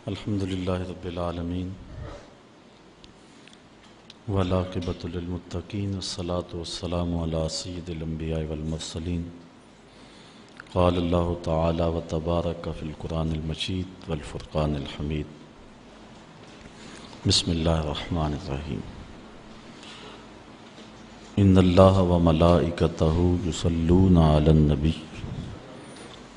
الحمد للہ رب العالمین والعاقبۃ للمتقین والصلاة والسلام علی سید الانبیاء والمرسلین قال اللہ تعالی وتبارک فی القرآن المجید والفرقان الحمید بسم اللہ الرحمن الرحیم ان اللہ وملائکتہ یصلون علی النبی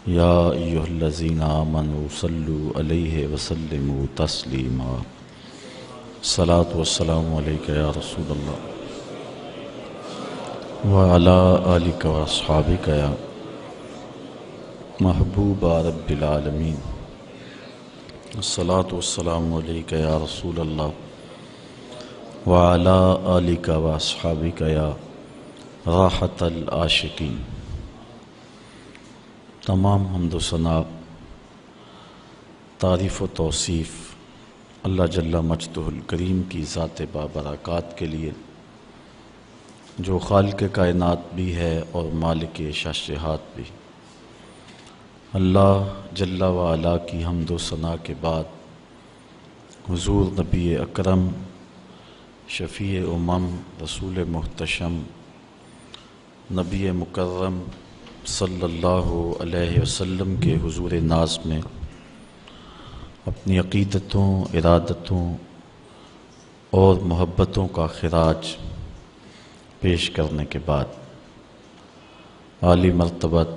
یا ایہا الذین آمنوا صلوا علیہ وسلموا تسلیما الصلاۃ والسلام علیک یا رسول اللہ وعلی آلک واصحابک یا محبوب رب العالمین الصلاۃ والسلام علیک یا رسول اللہ وعلی آلک واصحابک یا راحت العاشقین۔ تمام حمد و ثنا، تعریف و توصیف اللہ جل مجدہ الکریم کی ذات بابرکات کے لیے، جو خالق کائنات بھی ہے اور مالک شاشہات بھی۔ اللہ جل وعلا کی حمد و ثنا کے بعد حضور نبی اکرم شفیع امم رسول محتشم نبی مکرم صلی اللہ علیہ وسلم کے حضور ناز میں اپنی عقیدتوں، ارادتوں اور محبتوں کا خراج پیش کرنے کے بعد عالی مرتبت،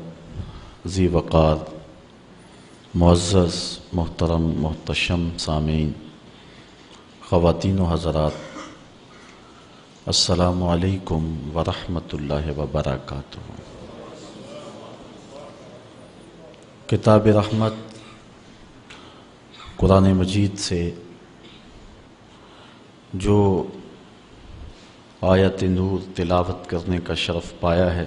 ذی وقار، معزز، محترم، محتشم سامعین، خواتین و حضرات، السلام علیکم ورحمۃ اللہ وبرکاتہ۔ کتاب رحمت قرآن مجید سے جو آیت نور تلاوت کرنے کا شرف پایا ہے،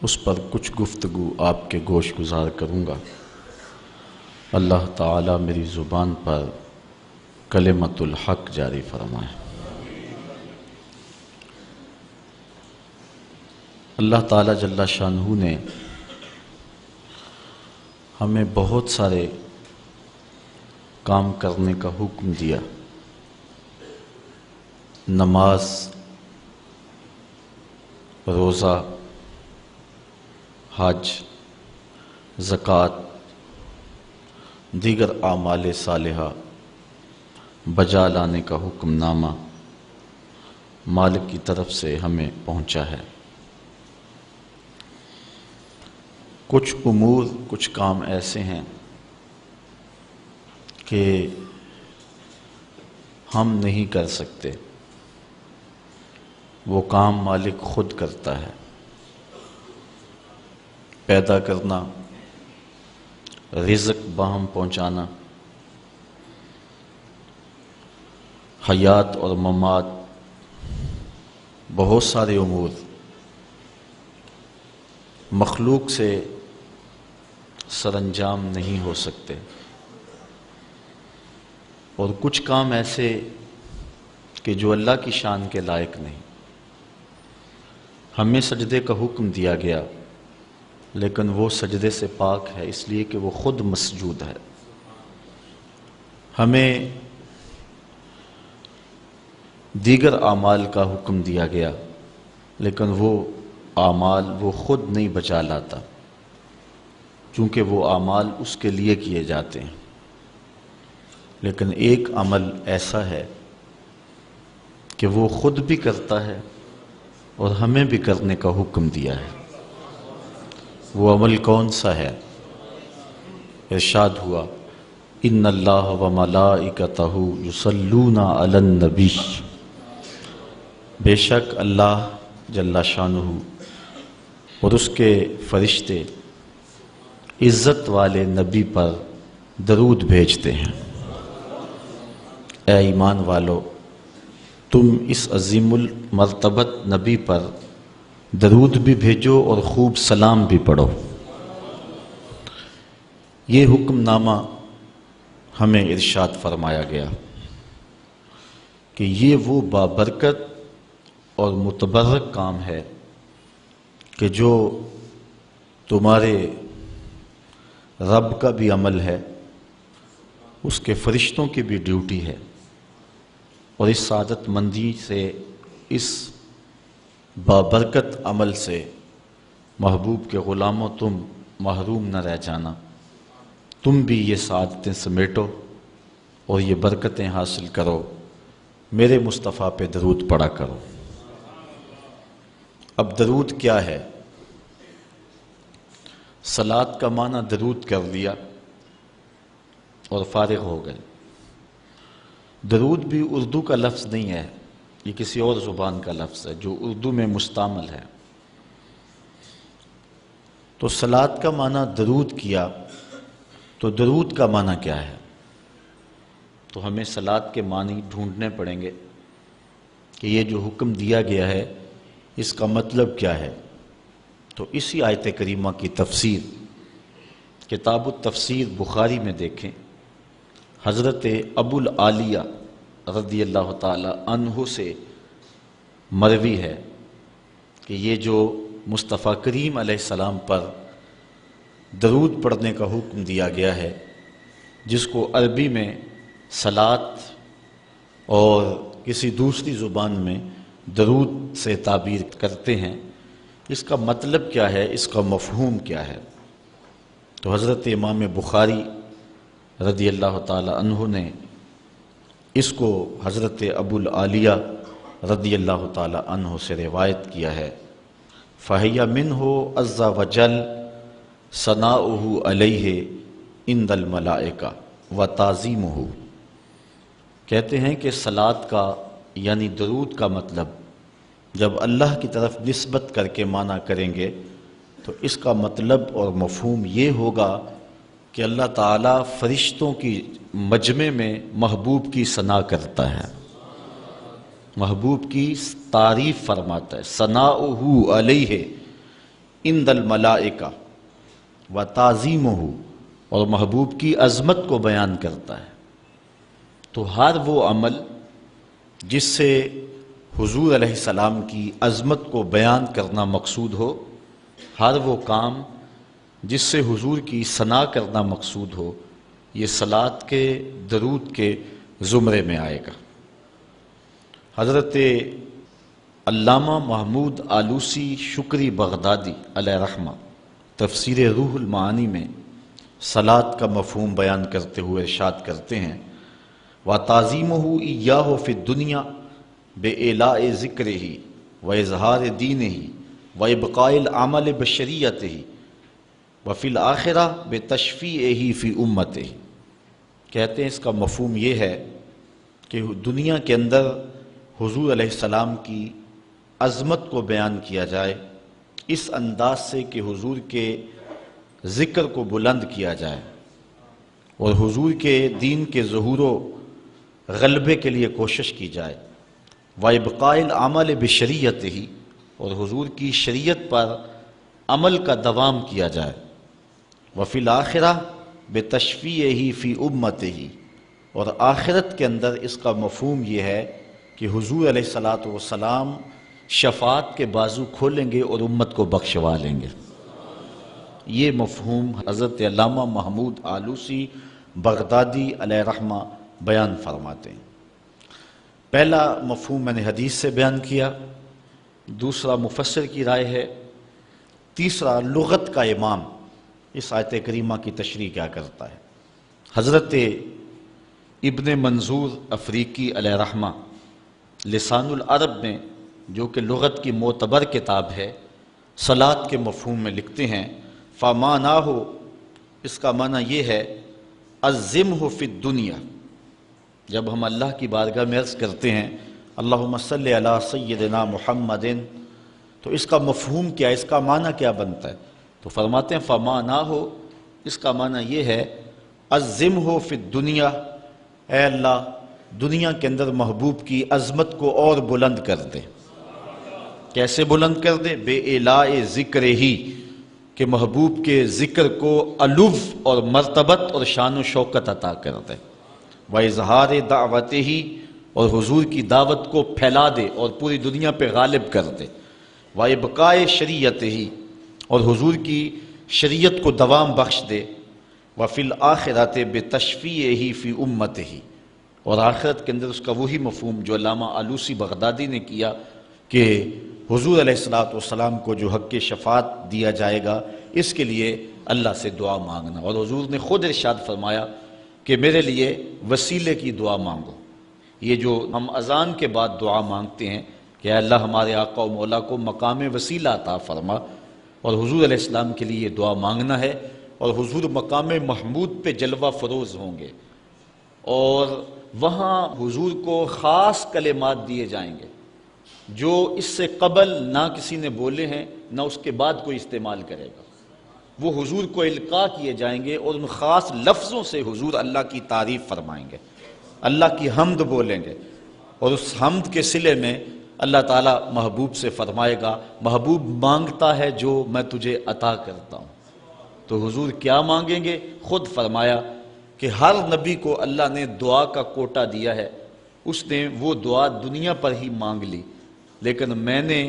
اس پر کچھ گفتگو آپ کے گوش گزار کروں گا۔ اللہ تعالی میری زبان پر کلمۃ الحق جاری فرمائے۔ اللہ تعالی جل شانہ نے ہمیں بہت سارے کام کرنے کا حکم دیا۔ نماز، روزہ، حج، زکوٰۃ، دیگر اعمال صالحہ بجا لانے کا حکم نامہ مالک کی طرف سے ہمیں پہنچا ہے۔ کچھ امور، کچھ کام ایسے ہیں کہ ہم نہیں کر سکتے، وہ کام مالک خود کرتا ہے۔ پیدا کرنا، رزق باہم پہنچانا، حیات اور ممات، بہت سارے امور مخلوق سے سر انجام نہیں ہو سکتے، اور کچھ کام ایسے کہ جو اللہ کی شان کے لائق نہیں۔ ہمیں سجدے کا حکم دیا گیا، لیکن وہ سجدے سے پاک ہے، اس لیے کہ وہ خود مسجود ہے۔ ہمیں دیگر اعمال کا حکم دیا گیا، لیکن وہ اعمال وہ خود نہیں بچا لاتا، چونکہ وہ اعمال اس کے لیے کیے جاتے ہیں۔ لیکن ایک عمل ایسا ہے کہ وہ خود بھی کرتا ہے اور ہمیں بھی کرنے کا حکم دیا ہے۔ وہ عمل کون سا ہے؟ ارشاد ہوا، ان اللہ وملائکتہ یصلون علی النبی، بے شک اللہ جل شانہ اور اس کے فرشتے عزت والے نبی پر درود بھیجتے ہیں۔ اے ایمان والو، تم اس عظیم المرتبت نبی پر درود بھی بھیجو اور خوب سلام بھی پڑھو۔ یہ حکم نامہ ہمیں ارشاد فرمایا گیا کہ یہ وہ بابرکت اور متبرک کام ہے کہ جو تمہارے رب کا بھی عمل ہے، اس کے فرشتوں کی بھی ڈیوٹی ہے، اور اس سعادت مندی سے، اس بابرکت عمل سے محبوب کے غلاموں تم محروم نہ رہ جانا، تم بھی یہ سعادتیں سمیٹو اور یہ برکتیں حاصل کرو، میرے مصطفیٰ پہ درود پڑھا کرو۔ اب درود کیا ہے؟ صلاۃ کا معنی درود کر لیا اور فارغ ہو گئے۔ درود بھی اردو کا لفظ نہیں ہے، یہ کسی اور زبان کا لفظ ہے جو اردو میں مستعمل ہے۔ تو صلاۃ کا معنی درود کیا، تو درود کا معنی کیا ہے؟ تو ہمیں صلاۃ کے معنی ڈھونڈنے پڑیں گے کہ یہ جو حکم دیا گیا ہے اس کا مطلب کیا ہے۔ تو اسی آیت کریمہ کی تفسیر کتاب التفسیر بخاری میں دیکھیں، حضرت ابو العالیہ رضی اللہ تعالی عنہ سے مروی ہے کہ یہ جو مصطفیٰ کریم علیہ السلام پر درود پڑھنے کا حکم دیا گیا ہے، جس کو عربی میں صلاۃ اور کسی دوسری زبان میں درود سے تعبیر کرتے ہیں، اس کا مطلب کیا ہے، اس کا مفہوم کیا ہے؟ تو حضرت امام بخاری رضی اللہ تعالی عنہ نے اس کو حضرت ابو العالیہ رضی اللہ تعالی عنہ سے روایت کیا ہے۔ فَهِيَ مِنْهُ عَزَّ وَجَلَّ ثَنَاؤُهُ عَلَيْهِ عِنْدَ الْمَلَائِكَةِ وَتَعْظِيمُهُ، کہتے ہیں کہ صلاۃ کا یعنی درود کا مطلب جب اللہ کی طرف نسبت کر کے معنی کریں گے تو اس کا مطلب اور مفہوم یہ ہوگا کہ اللہ تعالیٰ فرشتوں کی مجمع میں محبوب کی ثنا کرتا ہے، محبوب کی تعریف فرماتا ہے۔ ثناؤہ علیہ عند الملائکہ و تعظیمہ، اور محبوب کی عظمت کو بیان کرتا ہے۔ تو ہر وہ عمل جس سے حضور علیہ السلام کی عظمت کو بیان کرنا مقصود ہو، ہر وہ کام جس سے حضور کی ثنا کرنا مقصود ہو، یہ صلاۃ کے درود کے زمرے میں آئے گا۔ حضرت علامہ محمود آلوسی شکری بغدادی علیہ رحمہ تفسیر روح المعانی میں صلاۃ کا مفہوم بیان کرتے ہوئے ارشاد کرتے ہیں، وَتَعْظِيمُهُ إِيَّاهُ فِي الدُّنْيَا بِإِعْلَاءِ ذِكْرِهِ وَإِظْهَارِ دِينِهِ وَإِبْقَاءِ الْعَمَلِ بِشَرِيعَتِهِ وَفِي الْآخِرَةِ بِتَشْفِيعِهِ فِي أُمَّتِهِ، کہتے ہیں اس کا مفہوم یہ ہے کہ دنیا کے اندر حضور علیہ السلام کی عظمت کو بیان کیا جائے اس انداز سے کہ حضور کے ذکر کو بلند کیا جائے اور حضور کے دین کے ظہور و غلبے کے لیے کوشش کی جائے، وَإِبْقَاءِ الْعَمَلِ بِشَرِيعَتِهِ، اور حضور کی شریعت پر عمل کا دوام کیا جائے، وَفِي الْآخِرَةِ بِتَشْفِيعِهِ فِي أُمَّتِهِ، اور آخرت کے اندر اس کا مفہوم یہ ہے کہ حضور علیہ السلام شفاعت کے بازو کھولیں گے اور امت کو بخشوا لیں گے۔ یہ مفہوم حضرت علامہ محمود آلوسی بغدادی علیہ رحمہ بیان فرماتے ہیں۔ پہلا مفہوم میں نے حدیث سے بیان کیا، دوسرا مفسر کی رائے ہے، تیسرا لغت کا امام اس آیت کریمہ کی تشریح کیا کرتا ہے۔ حضرت ابن منظور افریقی علیہ رحمہ لسان العرب میں، جو کہ لغت کی معتبر کتاب ہے، صلاۃ کے مفہوم میں لکھتے ہیں، فَمَانَاهُ، اس کا معنی یہ ہے، عَظِّمْهُ فِي الدُّنْيَا، جب ہم اللہ کی بارگاہ میں عرض کرتے ہیں اللہم صلی علی سیدنا محمد، تو اس کا مفہوم کیا، اس کا معنی کیا بنتا ہے؟ تو فرماتے ہیں فَمَانَاهُ، اس کا معنی یہ ہے، عَظِّمْهُ فِي الدُّنْيَا، اے اللہ دنیا کے اندر محبوب کی عظمت کو اور بلند کر دے۔ کیسے بلند کر دے؟ بے اعلاء ذکر ہی، کہ محبوب کے ذکر کو علو اور مرتبت اور شان و شوکت عطا کر دے، وَإِظْهَارِ دَعْوَتِهِ، اور حضور کی دعوت کو پھیلا دے اور پوری دنیا پہ غالب کر دے، وَإِبْقَاءِ شَرِيعَتِهِ، اور حضور کی شریعت کو دوام بخش دے، وفی الآخرۃ بتشفیعہ فی امتہ، اور آخرت کے اندر اس کا وہی مفہوم جو علامہ آلوسی بغدادی نے کیا کہ حضور علیہ الصلوۃ والسلام کو جو حق شفاعت دیا جائے گا، اس کے لیے اللہ سے دعا مانگنا۔ اور حضور نے خود ارشاد فرمایا کہ میرے لیے وسیلے کی دعا مانگو۔ یہ جو ہم اذان کے بعد دعا مانگتے ہیں کہ اے اللہ ہمارے آقا و مولا کو مقام وسیلہ عطا فرما، اور حضور علیہ السلام کے لیے یہ دعا مانگنا ہے، اور حضور مقام محمود پہ جلوہ فروز ہوں گے، اور وہاں حضور کو خاص کلمات دیے جائیں گے جو اس سے قبل نہ کسی نے بولے ہیں نہ اس کے بعد کوئی استعمال کرے گا۔ وہ حضور کو القاء کیے جائیں گے، اور ان خاص لفظوں سے حضور اللہ کی تعریف فرمائیں گے، اللہ کی حمد بولیں گے، اور اس حمد کے صلے میں اللہ تعالیٰ محبوب سے فرمائے گا محبوب مانگتا ہے جو میں تجھے عطا کرتا ہوں۔ تو حضور کیا مانگیں گے؟ خود فرمایا کہ ہر نبی کو اللہ نے دعا کا کوٹا دیا ہے، اس نے وہ دعا دنیا پر ہی مانگ لی، لیکن میں نے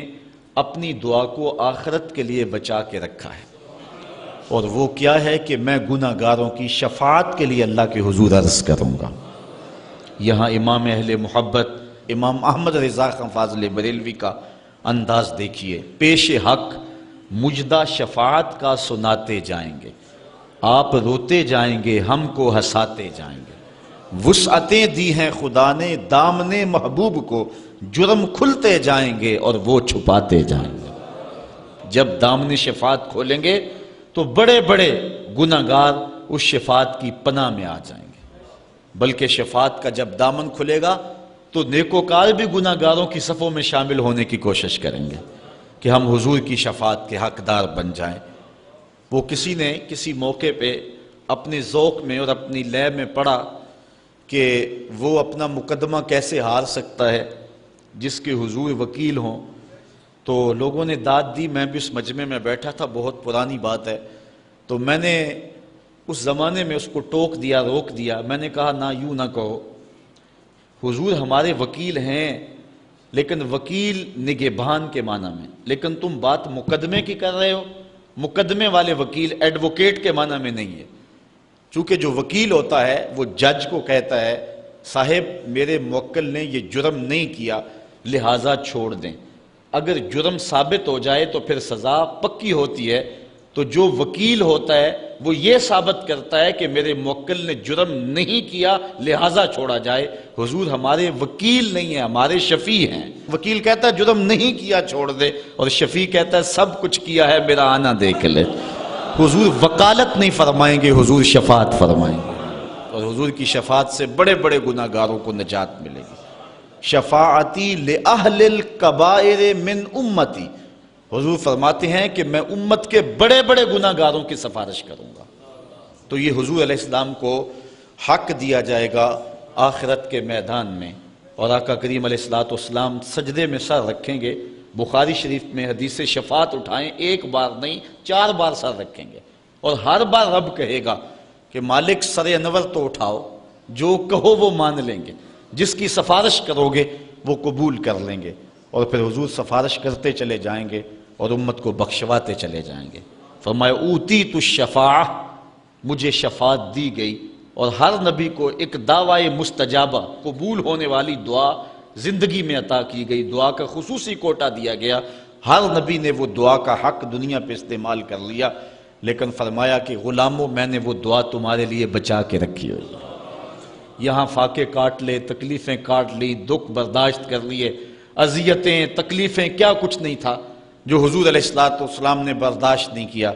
اپنی دعا کو آخرت کے لیے بچا کے رکھا ہے، اور وہ کیا ہے کہ میں گناہ گاروں کی شفاعت کے لیے اللہ کے حضور عرض کروں گا۔ یہاں امام اہل محبت امام احمد رضا خان فاضل بریلوی کا انداز دیکھیے، پیش حق مجدہ شفاعت کا سناتے جائیں گے، آپ روتے جائیں گے ہم کو ہنساتے جائیں گے، وسعتیں دی ہیں خدا نے دامن محبوب کو، جرم کھلتے جائیں گے اور وہ چھپاتے جائیں گے۔ جب دامن شفاعت کھولیں گے تو بڑے بڑے گناہ گار اس شفاعت کی پناہ میں آ جائیں گے، بلکہ شفاعت کا جب دامن کھلے گا تو نیکوکار بھی گناہ گاروں کی صفوں میں شامل ہونے کی کوشش کریں گے کہ ہم حضور کی شفاعت کے حقدار بن جائیں۔ وہ کسی نے کسی موقع پہ اپنے ذوق میں اور اپنی لے میں پڑھا کہ وہ اپنا مقدمہ کیسے ہار سکتا ہے جس کے حضور وکیل ہوں، تو لوگوں نے داد دی، میں بھی اس مجمع میں بیٹھا تھا، بہت پرانی بات ہے، تو میں نے اس زمانے میں اس کو ٹوک دیا، روک دیا، میں نے کہا نہ یوں نہ کہو، حضور ہمارے وکیل ہیں، لیکن وکیل نگہبان کے معنی میں، لیکن تم بات مقدمے کی کر رہے ہو، مقدمے والے وکیل ایڈوکیٹ کے معنی میں نہیں ہے، چونکہ جو وکیل ہوتا ہے وہ جج کو کہتا ہے صاحب میرے موکل نے یہ جرم نہیں کیا لہٰذا چھوڑ دیں، اگر جرم ثابت ہو جائے تو پھر سزا پکی ہوتی ہے، تو جو وکیل ہوتا ہے وہ یہ ثابت کرتا ہے کہ میرے موکل نے جرم نہیں کیا لہٰذا چھوڑا جائے۔ حضور ہمارے وکیل نہیں ہیں، ہمارے شفیع ہیں۔ وکیل کہتا ہے جرم نہیں کیا چھوڑ دے، اور شفیع کہتا ہے سب کچھ کیا ہے میرا آنا دیکھ لے۔ حضور وکالت نہیں فرمائیں گے، حضور شفاعت فرمائیں گے، اور حضور کی شفاعت سے بڑے بڑے گناہ گاروں کو نجات ملے گی۔ شفاعتی لأہل الکبائر من امتی، حضور فرماتے ہیں کہ میں امت کے بڑے بڑے گناہ گاروں کی سفارش کروں گا۔ تو یہ حضور علیہ السلام کو حق دیا جائے گا آخرت کے میدان میں، اور آقا کریم علیہ السلام سجدے میں سر رکھیں گے۔ بخاری شریف میں حدیث شفاعت اٹھائیں، ایک بار نہیں 4 بار سر رکھیں گے، اور ہر بار رب کہے گا کہ مالک سر انور تو اٹھاؤ، جو کہو وہ مان لیں گے، جس کی سفارش کرو گے وہ قبول کر لیں گے، اور پھر حضور سفارش کرتے چلے جائیں گے اور امت کو بخشواتے چلے جائیں گے۔ فرمایا اوتیت الشفاعہ، مجھے شفاعت دی گئی، اور ہر نبی کو ایک دعوی مستجابہ قبول ہونے والی دعا زندگی میں عطا کی گئی، دعا کا خصوصی کوٹا دیا گیا، ہر نبی نے وہ دعا کا حق دنیا پہ استعمال کر لیا، لیکن فرمایا کہ غلاموں میں نے وہ دعا تمہارے لیے بچا کے رکھی ہوئی، یہاں فاقے کاٹ لے، تکلیفیں کاٹ لی، دکھ برداشت کر لیے، اذیتیں تکلیفیں کیا کچھ نہیں تھا جو حضور علیہ السلام نے برداشت نہیں کیا،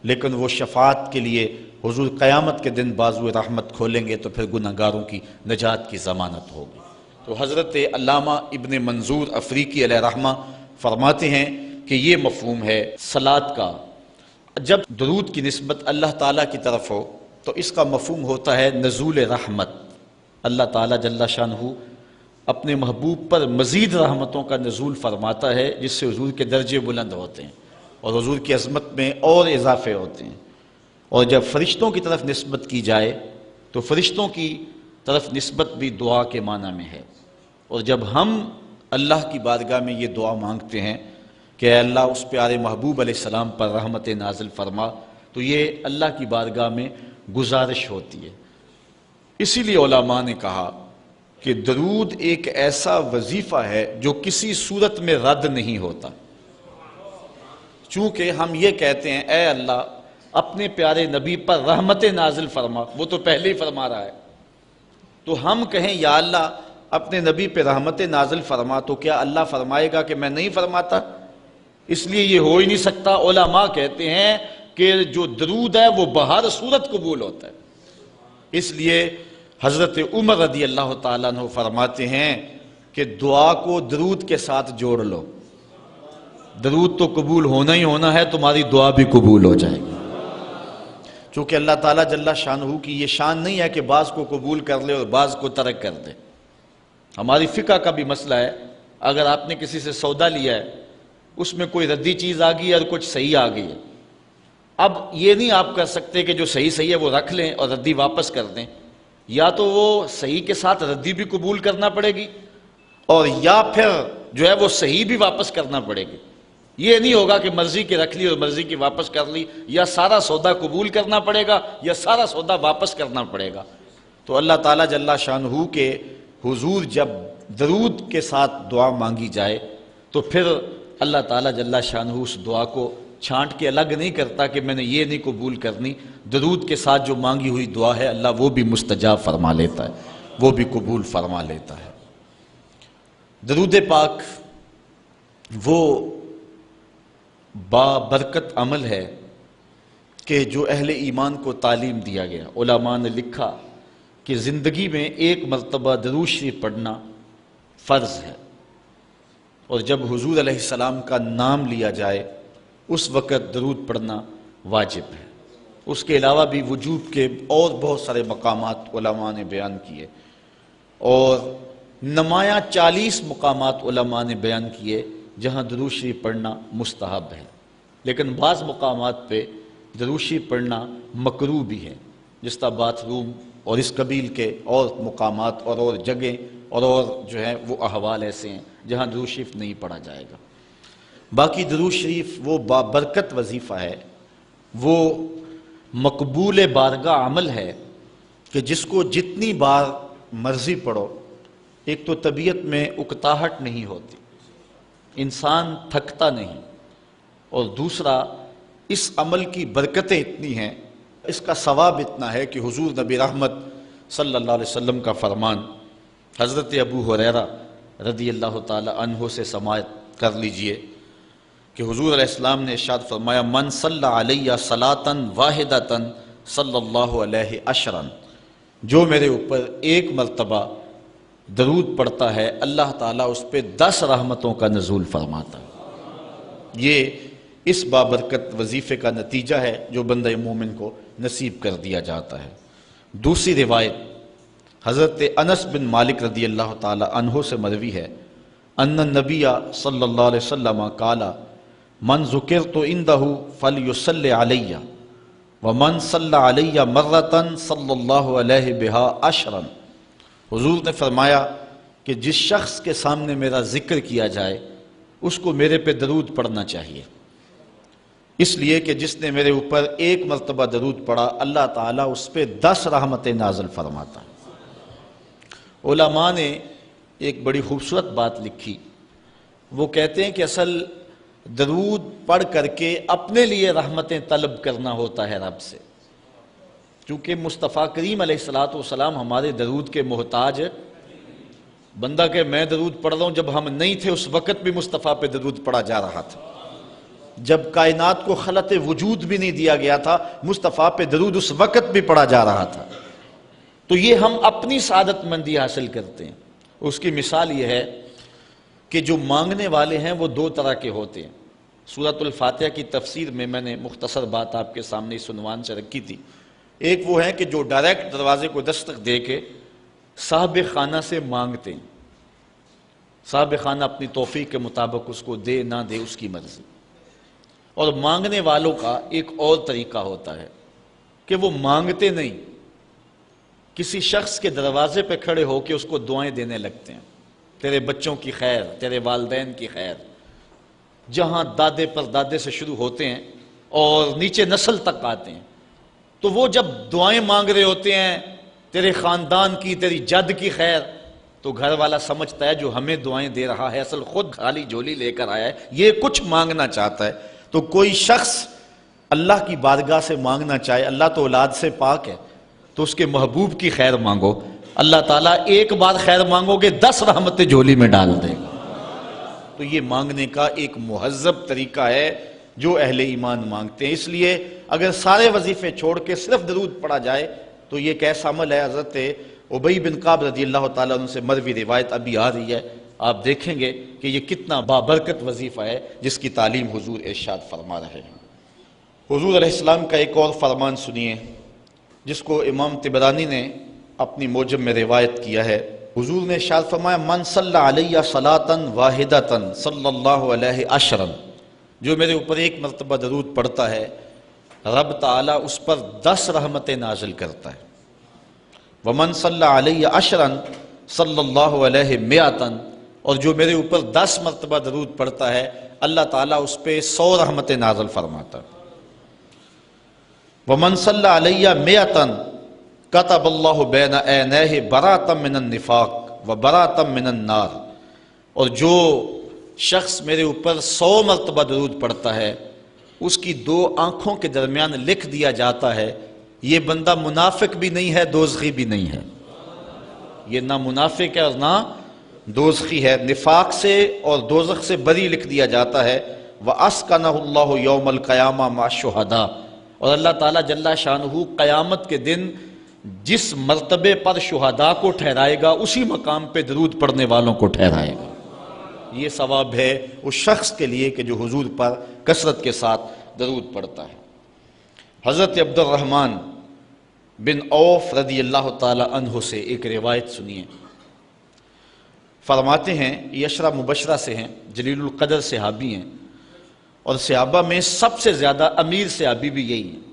لیکن وہ شفاعت کے لیے حضور قیامت کے دن بازو رحمت کھولیں گے تو پھر گناہ گاروں کی نجات کی ضمانت ہوگی۔ تو حضرت علامہ ابن منظور افریقی علیہ رحمہ فرماتے ہیں کہ یہ مفہوم ہے صلاۃ کا۔ جب درود کی نسبت اللہ تعالیٰ کی طرف ہو تو اس کا مفہوم ہوتا ہے نزول رحمت، اللہ تعالیٰ جل شانہ اپنے محبوب پر مزید رحمتوں کا نزول فرماتا ہے، جس سے حضور کے درجے بلند ہوتے ہیں اور حضور کی عظمت میں اور اضافے ہوتے ہیں۔ اور جب فرشتوں کی طرف نسبت کی جائے تو فرشتوں کی طرف نسبت بھی دعا کے معنی میں ہے، اور جب ہم اللہ کی بارگاہ میں یہ دعا مانگتے ہیں کہ اے اللہ اس پیارے محبوب علیہ السلام پر رحمت نازل فرما، تو یہ اللہ کی بارگاہ میں گزارش ہوتی ہے۔ اسی لیے علماء نے کہا کہ درود ایک ایسا وظیفہ ہے جو کسی صورت میں رد نہیں ہوتا، چونکہ ہم یہ کہتے ہیں اے اللہ اپنے پیارے نبی پر رحمت نازل فرما، وہ تو پہلے ہی فرما رہا ہے، تو ہم کہیں یا اللہ اپنے نبی پہ رحمت نازل فرما، تو کیا اللہ فرمائے گا کہ میں نہیں فرماتا؟ اس لیے یہ ہو ہی نہیں سکتا۔ علماء کہتے ہیں کہ جو درود ہے وہ بہر صورت قبول ہوتا ہے۔ اس لیے حضرت عمر رضی اللہ تعالیٰ عنہ فرماتے ہیں کہ دعا کو درود کے ساتھ جوڑ لو، درود تو قبول ہونا ہی ہونا ہے، تمہاری دعا بھی قبول ہو جائے گی۔ چونکہ اللہ تعالیٰ جل شانہ کی یہ شان نہیں ہے کہ بعض کو قبول کر لے اور بعض کو ترک کر دے۔ ہماری فقہ کا بھی مسئلہ ہے، اگر آپ نے کسی سے سودا لیا ہے، اس میں کوئی ردی چیز آ گئی ہے اور کچھ صحیح آ گئی ہے، اب یہ نہیں آپ کر سکتے کہ جو صحیح ہے وہ رکھ لیں اور ردی واپس کر دیں، یا تو وہ صحیح کے ساتھ ردی بھی قبول کرنا پڑے گی اور یا پھر جو ہے وہ صحیح بھی واپس کرنا پڑے گی۔ یہ نہیں ہوگا کہ مرضی کی رکھ لی اور مرضی کی واپس کر لی، یا سارا سودا قبول کرنا پڑے گا یا سارا سودا واپس کرنا پڑے گا۔ تو اللہ تعالیٰ جل شانہ کے حضور جب درود کے ساتھ دعا مانگی جائے تو پھر اللہ تعالیٰ جل شانہ اس دعا کو چھانٹ کے الگ نہیں کرتا کہ میں نے یہ نہیں قبول کرنی، درود کے ساتھ جو مانگی ہوئی دعا ہے اللہ وہ بھی مستجاب فرما لیتا ہے، وہ بھی قبول فرما لیتا ہے۔ درود پاک وہ بابرکت عمل ہے کہ جو اہل ایمان کو تعلیم دیا گیا۔ علماء نے لکھا کہ زندگی میں ایک مرتبہ درود شریف پڑھنا فرض ہے، اور جب حضور علیہ السلام کا نام لیا جائے اس وقت درود پڑھنا واجب ہے۔ اس کے علاوہ بھی وجوب کے اور بہت سارے مقامات علماء نے بیان کیے، اور نمایاں 40 مقامات علماء نے بیان کیے جہاں درود شریف پڑھنا مستحب ہے، لیکن بعض مقامات پہ درود شریف پڑھنا مکروہ بھی ہے، جس طرح باتھ روم اور اس قبیل کے اور مقامات اور جگہیں اور جو ہے وہ احوال ایسے ہیں جہاں درود شریف نہیں پڑھا جائے گا۔ باقی درود شریف وہ بابرکت وظیفہ ہے، وہ مقبول بارگاہ عمل ہے کہ جس کو جتنی بار مرضی پڑھو، ایک تو طبیعت میں اکتاہٹ نہیں ہوتی، انسان تھکتا نہیں، اور دوسرا اس عمل کی برکتیں اتنی ہیں، اس کا ثواب اتنا ہے کہ حضور نبی رحمت صلی اللہ علیہ وسلم کا فرمان حضرت ابو ہریرہ رضی اللہ تعالی عنہ سے سماعت کر لیجئے کہ حضور علیہ السلام نے ارشاد فرمایا من صلی علیہ صلاۃً واحدۃً صلی اللہ علیہ عشراً، جو میرے اوپر ایک مرتبہ درود پڑھتا ہے اللہ تعالیٰ اس پہ 10 رحمتوں کا نزول فرماتا ہے۔ یہ اس بابرکت وظیفے کا نتیجہ ہے جو بندہ مومن کو نصیب کر دیا جاتا ہے۔ دوسری روایت حضرت انس بن مالک رضی اللہ تعالی عنہ سے مروی ہے ان النبی صلی اللہ علیہ وسلم قال من ذکرت عندہ فلیصلی علیہ ومن صلی علیہ مرۃ صلی اللہ علیہ بہا عشراً۔ حضور نے فرمایا کہ جس شخص کے سامنے میرا ذکر کیا جائے اس کو میرے پہ درود پڑھنا چاہیے، اس لیے کہ جس نے میرے اوپر ایک مرتبہ درود پڑھا اللہ تعالیٰ اس پہ 10 رحمتیں نازل فرماتا ہے۔ علماء نے ایک بڑی خوبصورت بات لکھی، وہ کہتے ہیں کہ اصل درود پڑھ کر کے اپنے لیے رحمتیں طلب کرنا ہوتا ہے رب سے، کیونکہ مصطفیٰ کریم علیہ الصلوۃ والسلام ہمارے درود کے محتاج، بندہ کہ میں درود پڑھ رہا ہوں، جب ہم نہیں تھے اس وقت بھی مصطفیٰ پہ درود پڑھا جا رہا تھا، جب کائنات کو خلط وجود بھی نہیں دیا گیا تھا مصطفیٰ پہ درود اس وقت بھی پڑھا جا رہا تھا۔ تو یہ ہم اپنی سعادت مندی حاصل کرتے ہیں۔ اس کی مثال یہ ہے کہ جو مانگنے والے ہیں وہ 2 طرح کے ہوتے ہیں۔ سورۃ الفاتحہ کی تفسیر میں میں نے مختصر بات آپ کے سامنے اس عنوان سے رکھی تھی۔ ایک وہ ہیں کہ جو ڈائریکٹ دروازے کو دستک دے کے صاحب خانہ سے مانگتے ہیں، صاحب خانہ اپنی توفیق کے مطابق اس کو دے نہ دے اس کی مرضی۔ اور مانگنے والوں کا ایک اور طریقہ ہوتا ہے کہ وہ مانگتے نہیں، کسی شخص کے دروازے پہ کھڑے ہو کے اس کو دعائیں دینے لگتے ہیں، تیرے بچوں کی خیر، تیرے والدین کی خیر، جہاں دادے پر دادے سے شروع ہوتے ہیں اور نیچے نسل تک آتے ہیں، تو وہ جب دعائیں مانگ رہے ہوتے ہیں تیرے خاندان کی، تیری جد کی خیر، تو گھر والا سمجھتا ہے جو ہمیں دعائیں دے رہا ہے اصل خود خالی جھولی لے کر آیا ہے، یہ کچھ مانگنا چاہتا ہے۔ تو کوئی شخص اللہ کی بارگاہ سے مانگنا چاہے، اللہ تو اولاد سے پاک ہے، تو اس کے محبوب کی خیر مانگو، اللہ تعالیٰ ایک بار خیر مانگو گے 10 رحمتیں جھولی میں ڈال دے گا۔ تو یہ مانگنے کا ایک مہذب طریقہ ہے جو اہل ایمان مانگتے ہیں۔ اس لیے اگر سارے وظیفے چھوڑ کے صرف درود پڑھا جائے تو یہ کیسا عمل ہے۔ حضرت ابی بن کعب رضی اللہ تعالیٰ عنہ سے مروی روایت ابھی آ رہی ہے، آپ دیکھیں گے کہ یہ کتنا بابرکت وظیفہ ہے جس کی تعلیم حضور ارشاد فرما رہے ہیں۔ حضور علیہ السلام کا ایک اور فرمان سنیے جس کو امام طبرانی نے اپنی موجم میں روایت کیا ہے۔ حضور نے ارشاد فرمایا من صلی علیہ صلاۃ واحدۃ صلی اللہ علیہ عشرا، جو میرے اوپر ایک مرتبہ درود پڑھتا ہے رب تعالیٰ اس پر 10 رحمتیں نازل کرتا ہے۔ ومن صلی علیہ عشرا صلی اللہ علیہ مئۃ، اور جو میرے اوپر 10 مرتبہ درود پڑھتا ہے اللہ تعالیٰ اس پہ 100 رحمتیں نازل فرماتا ہے۔ ومن صلی علیہ مئۃ کتب اللہ بین عینیہ براۃ من النفاق وبراۃ من النار، اور جو شخص میرے اوپر 100 مرتبہ درود پڑھتا ہے اس کی 2 آنکھوں کے درمیان لکھ دیا جاتا ہے یہ بندہ منافق بھی نہیں ہے دوزخی بھی نہیں ہے، یہ نہ منافق ہے اور نہ دوزخی ہے، نفاق سے اور دوزخ سے بری لکھ دیا جاتا ہے۔ وَأَسْكَنَهُ اللَّهُ يَوْمَ الْقِيَامَةِ مَعَ الشُّهَدَاءِ، اور اللہ تعالیٰ جل شانہ قیامت کے دن جس مرتبے پر شہداء کو ٹھہرائے گا اسی مقام پہ درود پڑھنے والوں کو ٹھہرائے گا۔ یہ ثواب ہے اس شخص کے لیے کہ جو حضور پر کثرت کے ساتھ درود پڑھتا ہے۔ حضرت عبد الرحمن بن عوف رضی اللہ تعالی عنہ سے ایک روایت سنیے، فرماتے ہیں یہ عشرہ مبشرہ سے ہیں، جلیل القدر صحابی ہیں، اور صحابہ میں سب سے زیادہ امیر صحابی بھی یہی ہیں۔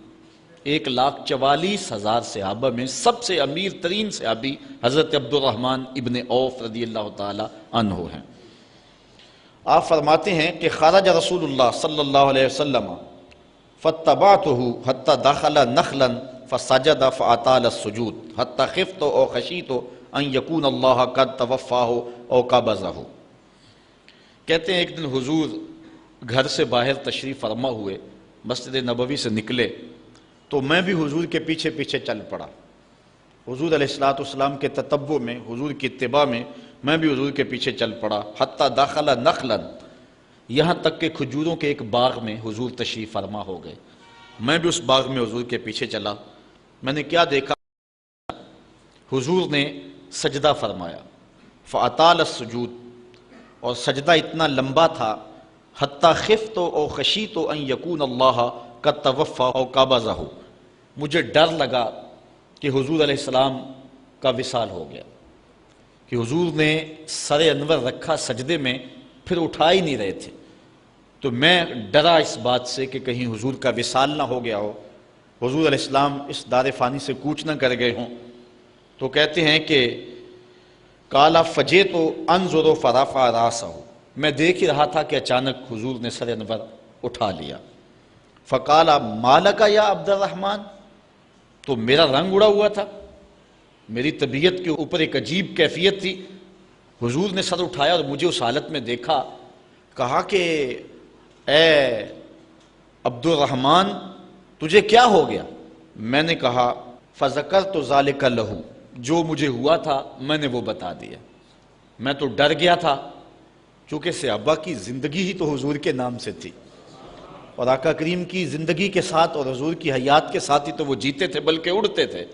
1,44,000 صحابہ میں سب سے امیر ترین صحابی حضرت عبد الرحمن ابن عوف رضی اللہ تعالی عنہ ہیں۔ آپ فرماتے ہیں کہ خرج رسول اللہ صلی اللہ علیہ وسلم فاتبعته حتى دخل نخلا فسجد فاطال السجود حتى خفت او خشیت ان يكون الله قد توفاه او قبضه۔ کہتے ہیں ایک دن حضور گھر سے باہر تشریف فرما ہوئے، مسجد نبوی سے نکلے تو میں بھی حضور کے پیچھے پیچھے چل پڑا۔ حضور علیہ الصلوۃ والسلام کے تتبع میں، حضور کی اتباع میں میں بھی حضور کے پیچھے چل پڑا۔ حتی داخل نخلا، یہاں تک کہ کھجوروں کے ایک باغ میں حضور تشریف فرما ہو گئے، میں بھی اس باغ میں حضور کے پیچھے چلا۔ میں نے کیا دیکھا؟ حضور نے سجدہ فرمایا، فاطال السجود، اور سجدہ اتنا لمبا تھا، حتی خفت او خشیت ان یکون اللہ قد توفی او قبضہ، مجھے ڈر لگا کہ حضور علیہ السلام کا وصال ہو گیا، کہ حضور نے سر انور رکھا سجدے میں پھر اٹھا ہی نہیں رہے تھے، تو میں ڈرا اس بات سے کہ کہیں حضور کا وصال نہ ہو گیا ہو، حضور علیہ السلام اس دار فانی سے کوچ نہ کر گئے ہوں۔ تو کہتے ہیں کہ قال فجئت انظر فرفع راسہ، میں دیکھ ہی رہا تھا کہ اچانک حضور نے سر انور اٹھا لیا۔ فقال مالک یا عبد الرحمن، تو میرا رنگ اڑا ہوا تھا، میری طبیعت کے اوپر ایک عجیب کیفیت تھی۔ حضور نے سر اٹھایا اور مجھے اس حالت میں دیکھا، کہا کہ اے عبد الرحمن تجھے کیا ہو گیا؟ میں نے کہا فذکرت ذلک لہ، جو مجھے ہوا تھا میں نے وہ بتا دیا، میں تو ڈر گیا تھا، چونکہ صحابہ کی زندگی ہی تو حضور کے نام سے تھی، اور آقا کریم کی زندگی کے ساتھ اور حضور کی حیات کے ساتھ ہی تو وہ جیتے تھے بلکہ اڑتے تھے۔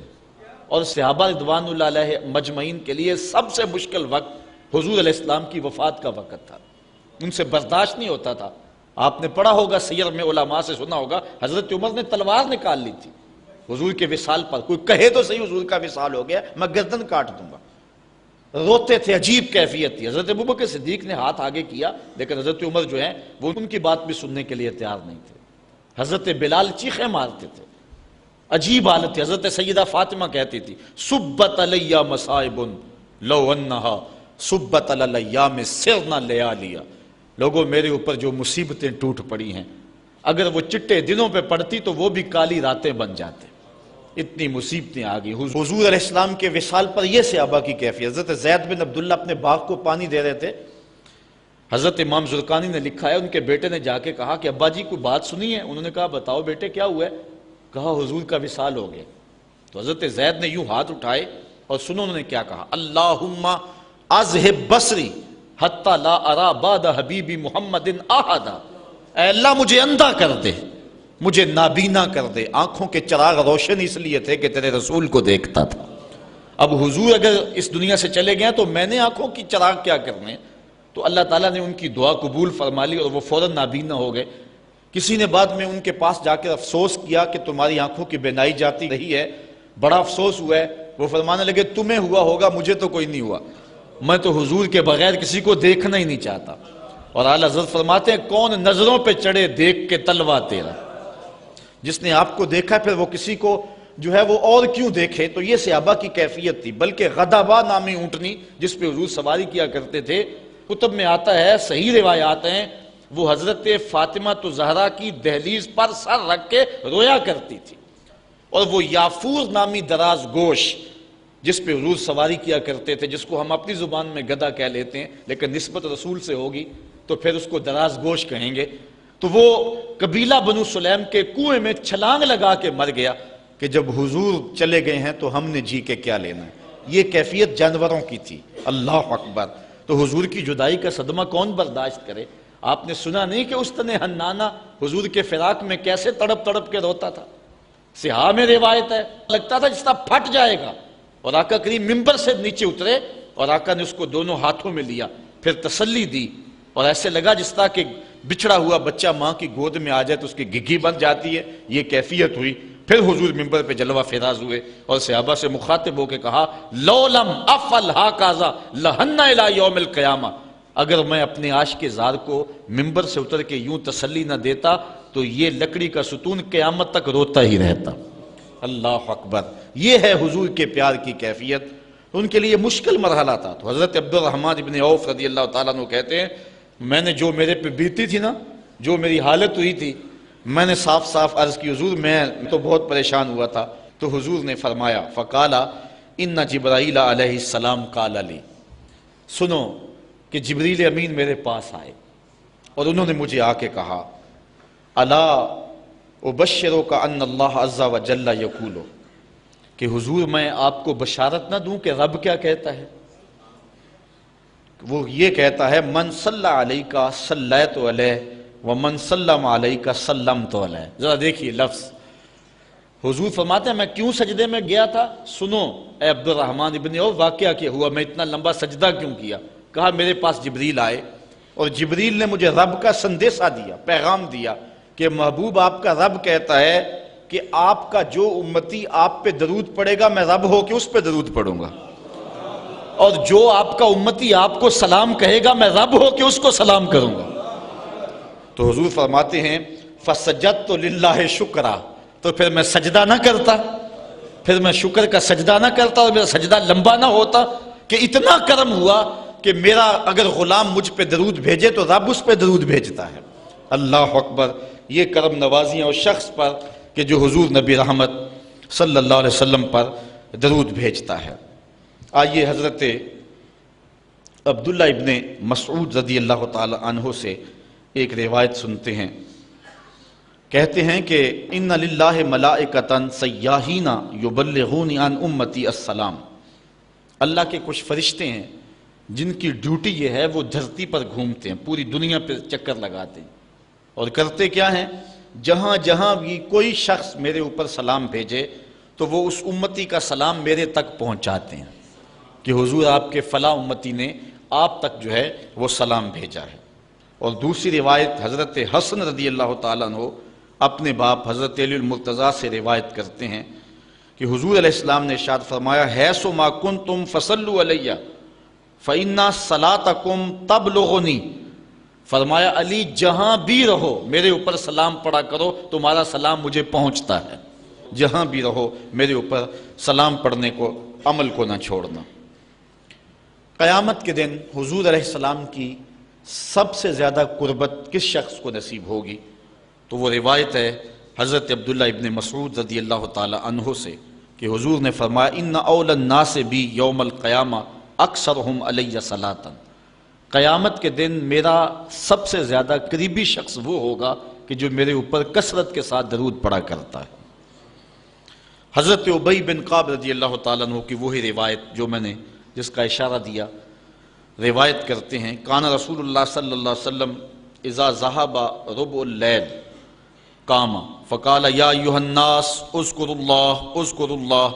اور صحابہ رضوان اللہ علیہ مجمعین کے لیے سب سے مشکل وقت حضور علیہ السلام کی وفات کا وقت تھا، ان سے برداشت نہیں ہوتا تھا۔ آپ نے پڑھا ہوگا سیر میں، علماء سے سنا ہوگا، حضرت عمر نے تلوار نکال لی تھی حضور کے وصال پر، کوئی کہے تو صحیح حضور کا وصال ہو گیا میں گردن کاٹ دوں گا، روتے تھے، عجیب کیفیت تھی۔ حضرت ابوبکر صدیق نے ہاتھ آگے کیا، لیکن حضرت عمر جو ہیں وہ ان کی بات بھی سننے کے لیے تیار نہیں تھے۔ حضرت بلال چیخیں مارتے تھے، عجیب حالت تھی۔ حضرت سیدہ فاطمہ کہتی تھی سبت علی مصائب لو انہا سبت علی الایام سرنا لیالیا، لوگوں میرے اوپر جو مصیبتیں ٹوٹ پڑی ہیں اگر وہ چٹے دنوں پہ پڑتی تو وہ بھی کالی راتیں بن جاتے۔ اتنی مصیبتیں آ گئی۔ حضور علیہ السلام کے وصال پر یہ صحابہ کی کیفیت۔ حضرت زید بن عبداللہ اپنے باغ کو پانی دے رہے تھے، حضرت امام زرقانی نے لکھا ہے ان کے بیٹے نے جا کے کہا کہ ابا جی کوئی بات سنی ہے؟ انہوں نے کہا بتاؤ بیٹے کیا ہوا ہے؟ کہا حضور کا وصال ہو گیا۔ تو حضرت زید نے یوں ہاتھ اٹھائے اور سنو انہوں نے کیا کہا، اللہم اذہب بصری حتی لا ارا بعد حبیبی محمد احدا، اے اللہ مجھے اندھا کر دے، مجھے نابینا کر دے۔ آنکھوں کے چراغ روشن اس لیے تھے کہ تیرے رسول کو دیکھتا تھا، اب حضور اگر اس دنیا سے چلے گئے تو میں نے آنکھوں کی چراغ کیا کرنے؟ تو اللہ تعالیٰ نے ان کی دعا قبول فرما لی اور وہ فوراً نابینا ہو گئے۔ کسی نے بعد میں ان کے پاس جا کے افسوس کیا کہ تمہاری آنکھوں کی بینائی جاتی رہی ہے، بڑا افسوس ہوا ہے۔ وہ فرمانے لگے تمہیں ہوا ہوگا، مجھے تو کوئی نہیں ہوا، میں تو حضور کے بغیر کسی کو دیکھنا ہی نہیں چاہتا۔ اور اعلیٰ حضرت فرماتے ہیں کون نظروں پہ چڑھے دیکھ کے تلوا تیرا، جس نے آپ کو دیکھا پھر وہ کسی کو جو ہے وہ اور کیوں دیکھے۔ تو یہ صحابہ کی کیفیت تھی۔ بلکہ غدابہ نامی اونٹنی جس پہ حضور سواری کیا کرتے تھے، کتب میں آتا ہے، صحیح روایات ہیں، وہ حضرت فاطمہ زہرا کی دہلیز پر سر رکھ کے رویا کرتی تھی۔ اور وہ یافور نامی دراز گوش جس پہ حضور سواری کیا کرتے تھے، جس کو ہم اپنی زبان میں گدھا کہہ لیتے ہیں لیکن نسبت رسول سے ہوگی تو پھر اس کو دراز گوش کہیں گے، تو وہ قبیلہ بنو سلیم کے کنویں میں چھلانگ لگا کے مر گیا کہ جب حضور چلے گئے ہیں تو ہم نے جی کے کیا لینا ہے۔ یہ کیفیت جانوروں کی تھی۔ اللہ اکبر۔ تو حضور کی جدائی کا صدمہ کون برداشت کرے؟ آپ نے سنا نہیں کہ استن حنانہ حضور کے فراق میں کیسے تڑپ تڑپ کے روتا تھا؟ صحاح میں روایت ہے، لگتا تھا جس طرح پھٹ جائے گا۔ اور آقا کریم منبر سے نیچے اترے اور آقا نے اس کو دونوں ہاتھوں میں لیا، پھر تسلی دی، اور ایسے لگا جس طرح کہ بچھڑا ہوا بچہ ماں کی گود میں آ جائے تو اس کی گگھی بن جاتی ہے، یہ کیفیت ہوئی۔ پھر حضور منبر پہ جلوہ فراز ہوئے اور صحابہ سے مخاطب ہو کے کہا لو لم افعل ھکذا لھن الی یوم القیامہ، اگر میں اپنے عاشق زار کو منبر سے اتر کے یوں تسلی نہ دیتا تو یہ لکڑی کا ستون قیامت تک روتا ہی رہتا۔ اللہ اکبر۔ یہ ہے حضور کے پیار کی کیفیت۔ ان کے لیے مشکل مرحلہ تھا۔ تو حضرت عبد الرحمن ابن عوف رضی اللہ تعالیٰ عنہ کہتے ہیں میں نے جو میرے پہ بیتی تھی نا، جو میری حالت ہوئی تھی، میں نے صاف صاف عرض کی حضور میں تو بہت پریشان ہوا تھا۔ تو حضور نے فرمایا فقال ان جبرائیل علیہ السلام قال لی، سنو کہ جبریل امین میرے پاس آئے اور انہوں نے مجھے آ کے کہا الا ابشرک ان اللہ عز وجل یقول، کہ حضور میں آپ کو بشارت نہ دوں کہ رب کیا کہتا ہے؟ وہ یہ کہتا ہے من صلی علیک صلیت علیہ ومن سلم علیک سلمت علیہ۔ ذرا دیکھیے لفظ، حضور فرماتے ہیں میں کیوں سجدے میں گیا تھا؟ سنو اے عبد الرحمن ابن عوف واقعہ کیا ہوا، میں اتنا لمبا سجدہ کیوں کیا؟ کہا میرے پاس جبریل آئے اور جبریل نے مجھے رب کا سندیسہ دیا، پیغام دیا کہ محبوب آپ کا رب کہتا ہے کہ آپ کا جو امتی آپ پہ درود پڑے گا میں رب ہو کے اس پہ درود پڑھوں گا، اور جو آپ کا امتی آپ کو سلام کہے گا میں رب ہو کے اس کو سلام کروں گا۔ تو حضور فرماتے ہیں فسجدت للہ شکرا، تو پھر میں سجدہ نہ کرتا، پھر میں شکر کا سجدہ نہ کرتا اور میرا سجدہ لمبا نہ ہوتا کہ اتنا کرم ہوا کہ میرا اگر غلام مجھ پہ درود بھیجے تو رب اس پہ درود بھیجتا ہے۔ اللہ اکبر۔ یہ کرم نوازیاں اس شخص پر کہ جو حضور نبی رحمت صلی اللہ علیہ وسلم پر درود بھیجتا ہے۔ آئیے حضرت عبداللہ ابن مسعود رضی اللہ تعالی عنہ سے ایک روایت سنتے ہیں۔ کہتے ہیں کہ ان للہ ملائکۃ سیاحین یبلغون عن امتی السلام، اللہ کے کچھ فرشتے ہیں جن کی ڈیوٹی یہ ہے وہ دھرتی پر گھومتے ہیں، پوری دنیا پہ چکر لگاتے ہیں، اور کرتے کیا ہیں؟ جہاں جہاں بھی کوئی شخص میرے اوپر سلام بھیجے تو وہ اس امتی کا سلام میرے تک پہنچاتے ہیں کہ حضور آپ کے فلاں امتی نے آپ تک جو ہے وہ سلام بھیجا ہے۔ اور دوسری روایت حضرت حسن رضی اللہ تعالیٰ عنہ اپنے باپ حضرت علی المرتضیٰ سے روایت کرتے ہیں کہ حضور علیہ السلام نے ارشاد فرمایا حیث ما کنتم فصلوا علیہ فإن صلاتکم تبلغنی، فرمایا علی جہاں بھی رہو میرے اوپر سلام پڑھا کرو، تمہارا سلام مجھے پہنچتا ہے۔ جہاں بھی رہو میرے اوپر سلام پڑھنے کو، عمل کو نہ چھوڑنا۔ قیامت کے دن حضور علیہ السلام کی سب سے زیادہ قربت کس شخص کو نصیب ہوگی؟ تو وہ روایت ہے حضرت عبداللہ ابن مسعود رضی اللہ تعالی عنہ سے کہ حضور نے فرمایا ان اول الناس بی یوم القیامہ اکثرہم علی صلاۃ، قیامت کے دن میرا سب سے زیادہ قریبی شخص وہ ہوگا کہ جو میرے اوپر کثرت کے ساتھ درود پڑھا کرتا ہے۔ حضرت ابی بن کعب رضی اللہ تعالیٰ عنہ کی وہی روایت جو میں نے جس کا اشارہ دیا، روایت کرتے ہیں کان رسول اللہ صلی اللہ علیہ وسلم اذا ذهب ربع اللیل قام فقال یا ایھا الناس اذکروا اللہ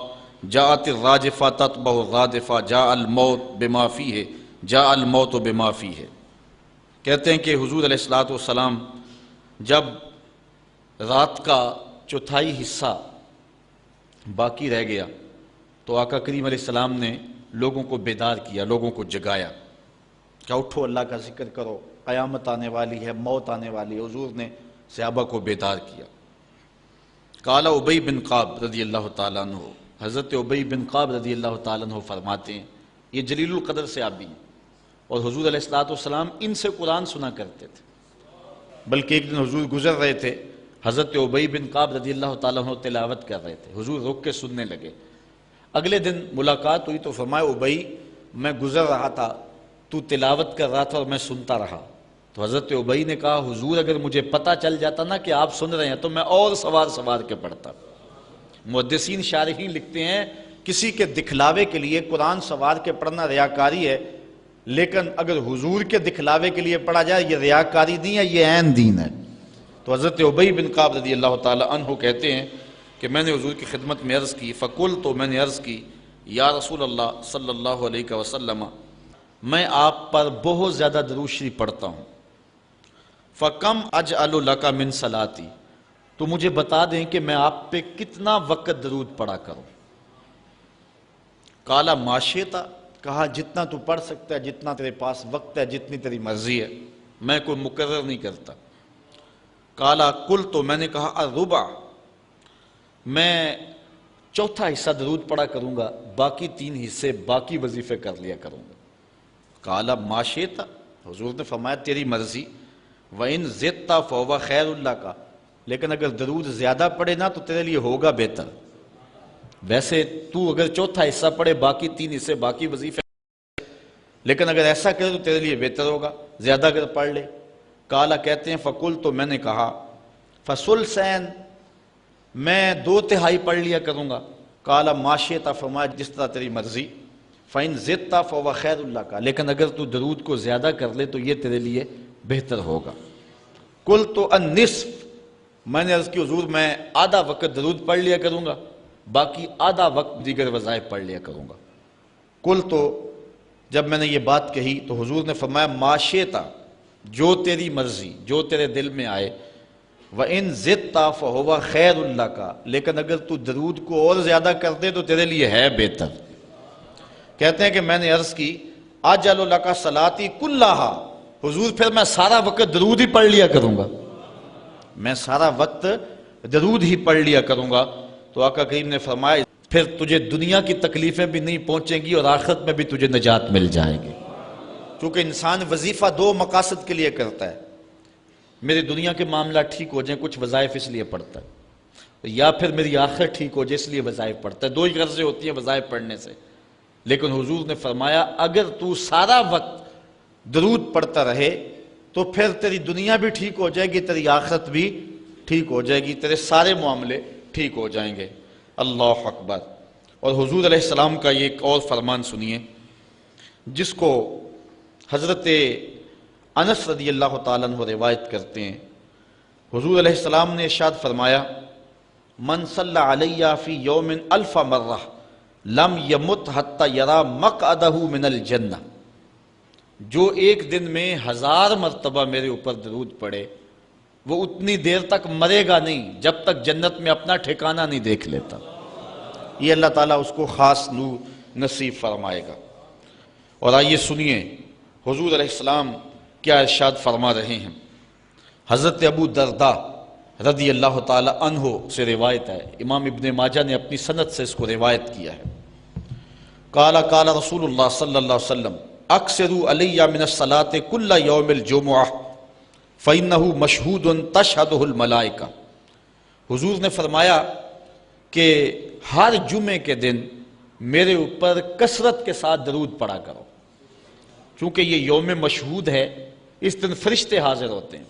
جاءت الراجفہ تتبع الرادفہ جاء الموت بما فیہ۔ کہتے ہیں کہ حضور علیہ الصلوۃ والسلام جب رات کا چوتھائی حصہ باقی رہ گیا تو آقا کریم علیہ السلام نے لوگوں کو بیدار کیا، لوگوں کو جگایا کہ اٹھو اللہ کا ذکر کرو، قیامت آنے والی ہے، موت آنے والی ہے۔ حضور نے صحابہ کو بیدار کیا۔ قال ابی بن کعب رضی اللہ تعالیٰ عنہ، حضرت ابی بن کعب رضی اللہ تعالیٰ عنہ فرماتے ہیں، یہ جلیل القدر صحابی ہیں اور حضور علیہ الصلوۃ والسلام ان سے قرآن سنا کرتے تھے۔ بلکہ ایک دن حضور گزر رہے تھے، حضرت ابی بن کعب رضی اللہ تعالیٰ عنہ تلاوت کر رہے تھے، حضور رک کے سننے لگے۔ اگلے دن ملاقات ہوئی تو فرمایا ابی میں گزر رہا تھا، تو تلاوت کر رہا تھا اور میں سنتا رہا۔ تو حضرت ابی نے کہا حضور اگر مجھے پتہ چل جاتا نا کہ آپ سن رہے ہیں تو میں اور سوار کے پڑھتا۔ محدثین شارحین لکھتے ہیں کسی کے دکھلاوے کے لیے قرآن سوار کے پڑھنا ریاکاری ہے، لیکن اگر حضور کے دکھلاوے کے لیے پڑھا جائے یہ ریاکاری نہیں ہے، یہ عین دین ہے۔ تو حضرت ابی بن کعب رضی اللہ تعالی عنہ کہتے ہیں کہ میں نے حضور کی خدمت میں عرض کی، فقلت، تو میں نے عرض کی یا رسول اللہ صلی اللہ علیہ وسلم میں آپ پر بہت زیادہ درود شریف پڑھتا ہوں، فکم اجعل لک من صلاتی، تو مجھے بتا دیں کہ میں آپ پہ کتنا وقت درود پڑھا کروں۔ قال ما شئت، کہا جتنا تو پڑھ سکتا ہے، جتنا تیرے پاس وقت ہے، جتنی تیری مرضی ہے، میں کوئی مقرر نہیں کرتا۔ قال قلت، تو میں نے کہا الربع، میں چوتھا حصہ درود پڑھا کروں گا، باقی 3 حصے باقی وظیفے کر لیا کروں گا۔ قال ما شئت، حضور نے فرمایا تیری مرضی، وَإِن زِدْتَ فَهُوَ خَيْرٌ لَكَ، لیکن اگر درود زیادہ پڑھے نا تو تیرے لیے ہوگا بہتر۔ ویسے تو اگر چوتھا حصہ پڑھے باقی 3 حصے باقی وظیفے، لیکن اگر ایسا کرے تو تیرے لیے بہتر ہوگا، زیادہ اگر پڑھ لے۔ قال، کہتے ہیں فقلت، تو میں نے کہا فثلثین، میں 2/3 پڑھ لیا کروں گا۔ قال ما شئت، فرمایا جس طرح تیری مرضی، فَإِن زِدْتَ فَهُوَ خَيْرٌ لَكَ، لیکن اگر تو درود کو زیادہ کر لے تو یہ تیرے لیے بہتر ہوگا۔ قلت النصف، میں نے عرض کی حضور میں آدھا وقت درود پڑھ لیا کروں گا، باقی آدھا وقت دیگر وظائف پڑھ لیا کروں گا۔ قلت، جب میں نے یہ بات کہی تو حضور نے فرمایا ما شئت، جو تیری مرضی، جو تیرے دل میں آئے، وَإِن زِدْتَ فَهُوَ خَيْرٌ لَكَ، لیکن اگر تو درود کو اور زیادہ کر دے تو تیرے لیے ہے بہتر۔ کہتے ہیں کہ میں نے عرض کی اجعل لک صلاتی کلھا، حضور پھر میں سارا وقت درود ہی پڑھ لیا کروں گا، میں سارا وقت درود ہی پڑھ لیا کروں گا۔ تو آقا کریم نے فرمایا پھر تجھے دنیا کی تکلیفیں بھی نہیں پہنچیں گی اور آخرت میں بھی تجھے نجات مل جائے گی، کیونکہ انسان وظیفہ 2 مقاصد کے لیے کرتا ہے، میری دنیا کے معاملہ ٹھیک ہو جائیں کچھ وظائف اس لیے پڑھتا ہے، یا پھر میری آخرت ٹھیک ہو جائے اس لیے وظائف پڑھتا ہے۔ 2 ہی غرضیں ہوتی ہیں وظائف پڑھنے سے، لیکن حضور نے فرمایا اگر تو سارا وقت درود پڑھتا رہے تو پھر تیری دنیا بھی ٹھیک ہو جائے گی، تیری آخرت بھی ٹھیک ہو جائے گی، تیرے سارے معاملے ٹھیک ہو جائیں گے۔ اللہ اکبر۔ اور حضور علیہ السلام کا یہ ایک اور فرمان سنیے جس کو حضرت انس رضی اللہ تعالیٰ عنہ روایت کرتے ہیں۔ حضور علیہ السلام نے ارشاد فرمایا من صلی علی فی یوم 1000 مرہ لم یمت حتی یری مقعدہ من الجنہ، جو ایک دن میں 1000 مرتبہ میرے اوپر درود پڑے وہ اتنی دیر تک مرے گا نہیں جب تک جنت میں اپنا ٹھکانہ نہیں دیکھ لیتا۔ یہ اللہ تعالیٰ اس کو خاص نور نصیب فرمائے گا۔ اور آئیے سنیے حضور علیہ السلام کیا ارشاد فرما رہے ہیں۔ حضرت ابو درداء رضی اللہ تعالی عنہ سے روایت ہے، امام ابن ماجہ نے اپنی سند سے اس کو روایت کیا ہے۔ قال قال رسول اللہ صلی اللہ علیہ وسلم اکثروا علی من الصلاة کل یوم الجمعہ فإنہ مشہود تشہدہ الملائکہ۔ حضور نے فرمایا کہ ہر جمعے کے دن میرے اوپر کثرت کے ساتھ درود پڑھا کرو، چونکہ یہ یوم مشہود ہے، اس دن فرشتے حاضر ہوتے ہیں،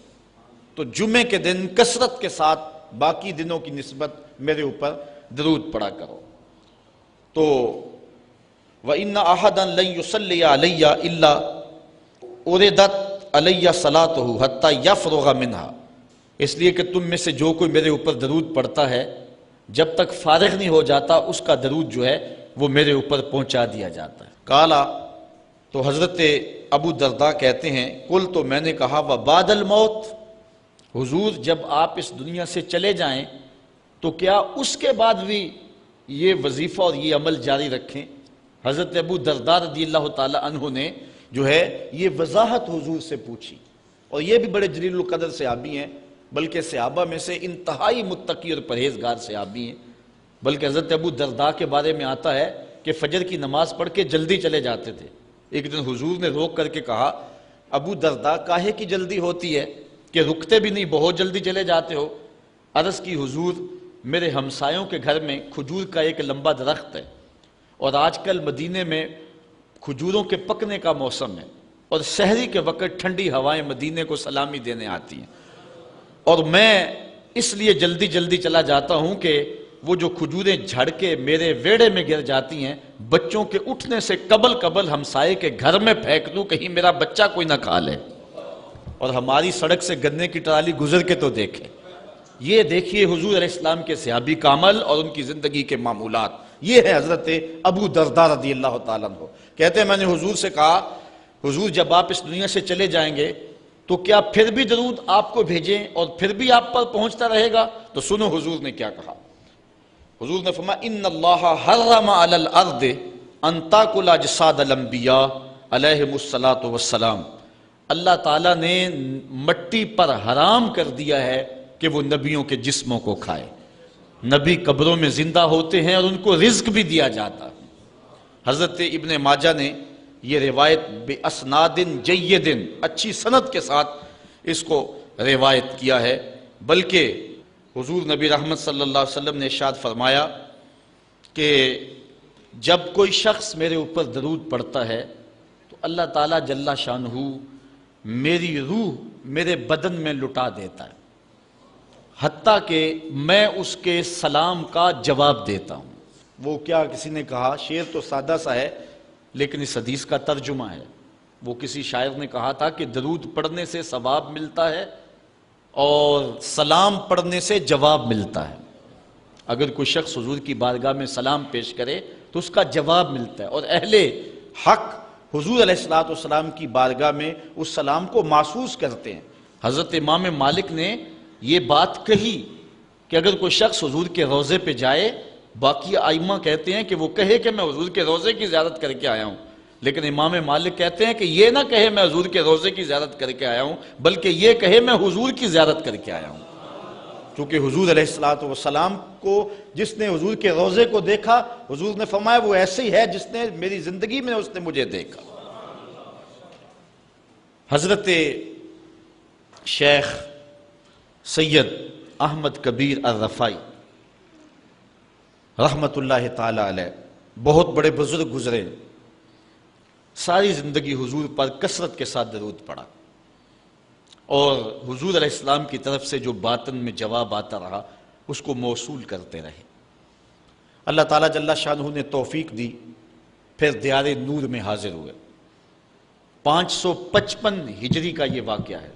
تو جمعے کے دن کثرت کے ساتھ باقی دنوں کی نسبت میرے اوپر درود پڑھا کرو۔ تو وَإِنَّ أَحَدًا لَن يُصَلِّيَ عَلَيَّ إِلَّا أُرِدَتْ عَلَيَّ صَلَاتُهُ حَتَّى يَفْرُغَ مِنْهَا، اس لیے کہ تم میں سے جو کوئی میرے اوپر درود پڑھتا ہے جب تک فارغ نہیں ہو جاتا اس کا درود جو ہے وہ میرے اوپر پہنچا دیا جاتا ہے۔ کالا، تو حضرت ابو درداء کہتے ہیں قل، تو میں نے کہا وبعد الموت، حضور جب آپ اس دنیا سے چلے جائیں تو کیا اس کے بعد بھی یہ وظیفہ اور یہ عمل جاری رکھیں؟ حضرت ابو درداء رضی اللہ تعالی عنہ نے جو ہے یہ وضاحت حضور سے پوچھی، اور یہ بھی بڑے جلیل القدر صحابی ہیں، بلکہ صحابہ میں سے انتہائی متقی اور پرہیزگار صحابی ہیں۔ بلکہ حضرت ابو درداء کے بارے میں آتا ہے کہ فجر کی نماز پڑھ کے جلدی چلے جاتے تھے۔ ایک دن حضور نے روک کر کے کہا ابو درداء کاہے کی جلدی ہوتی ہے کہ رکتے بھی نہیں، بہت جلدی چلے جاتے ہو؟ عرض کی حضور میرے ہمسایوں کے گھر میں کھجور کا ایک لمبا درخت ہے، اور آج کل مدینے میں کھجوروں کے پکنے کا موسم ہے، اور سحری کے وقت ٹھنڈی ہوائیں مدینے کو سلامی دینے آتی ہیں، اور میں اس لیے جلدی جلدی چلا جاتا ہوں کہ وہ جو کھجوریں جھڑ کے میرے ویڑے میں گر جاتی ہیں بچوں کے اٹھنے سے قبل ہمسائے کے گھر میں پھینک دوں، کہیں میرا بچہ کوئی نہ کھا لے۔ اور ہماری سڑک سے گنے کی ٹرالی گزر کے تو دیکھیں، یہ دیکھیے حضور علیہ السلام کے صحابی کا عمل اور ان کی زندگی کے معمولات۔ یہ ہے حضرت ابو درداء رضی اللہ تعالیٰ عنہ، کہتے ہیں میں نے حضور سے کہا حضور جب آپ اس دنیا سے چلے جائیں گے تو کیا پھر بھی درود آپ کو بھیجیں اور پھر بھی آپ پر پہنچتا رہے گا؟ تو سنو حضور نے کیا کہا۔ حضور نے فرمایا ان اللہ حرم علی الارض ان تاکل اجساد الانبیاء علیہم الصلاۃ والسلام، اللہ تعالیٰ نے مٹی پر حرام کر دیا ہے کہ وہ نبیوں کے جسموں کو کھائے۔ نبی قبروں میں زندہ ہوتے ہیں اور ان کو رزق بھی دیا جاتا ہے۔ حضرت ابن ماجہ نے یہ روایت بے اسناد جید، اچھی سند کے ساتھ اس کو روایت کیا ہے، بلکہ حضور نبی رحمت صلی اللہ علیہ وسلم نے ارشاد فرمایا کہ جب کوئی شخص میرے اوپر درود پڑھتا ہے تو اللہ تعالیٰ جل شانہ میری روح میرے بدن میں لٹا دیتا ہے، حتیٰ کہ میں اس کے سلام کا جواب دیتا ہوں۔ وہ کیا کسی نے کہا، شعر تو سادہ سا ہے لیکن اس حدیث کا ترجمہ ہے۔ وہ کسی شاعر نے کہا تھا کہ درود پڑھنے سے ثواب ملتا ہے اور سلام پڑھنے سے جواب ملتا ہے۔ اگر کوئی شخص حضور کی بارگاہ میں سلام پیش کرے تو اس کا جواب ملتا ہے، اور اہل حق حضور علیہ السلام کی بارگاہ میں اس سلام کو محسوس کرتے ہیں۔ حضرت امام مالک نے یہ بات کہی کہ اگر کوئی شخص حضور کے روضے پہ جائے، باقی ائمہ کہتے ہیں کہ وہ کہے کہ میں حضور کے روضے کی زیارت کر کے آیا ہوں، لیکن امام مالک کہتے ہیں کہ یہ نہ کہے میں حضور کے روضے کی زیارت کر کے آیا ہوں، بلکہ یہ کہے میں حضور کی زیارت کر کے آیا ہوں، کیونکہ حضور علیہ السلام کو جس نے حضور کے روضے کو دیکھا، حضور نے فرمایا وہ ایسے ہی ہے جس نے میری زندگی میں اس نے مجھے دیکھا۔ حضرت شیخ سید احمد کبیر الرفائی رحمت اللہ تعالی علیہ بہت بڑے بزرگ گزرے، ساری زندگی حضور پر کثرت کے ساتھ درود پڑھا، اور حضور علیہ السلام کی طرف سے جو باطن میں جواب آتا رہا اس کو موصول کرتے رہے۔ اللہ تعالیٰ جل شانہ نے توفیق دی، پھر دیار نور میں حاضر ہوئے۔ 555 ہجری کا یہ واقعہ ہے۔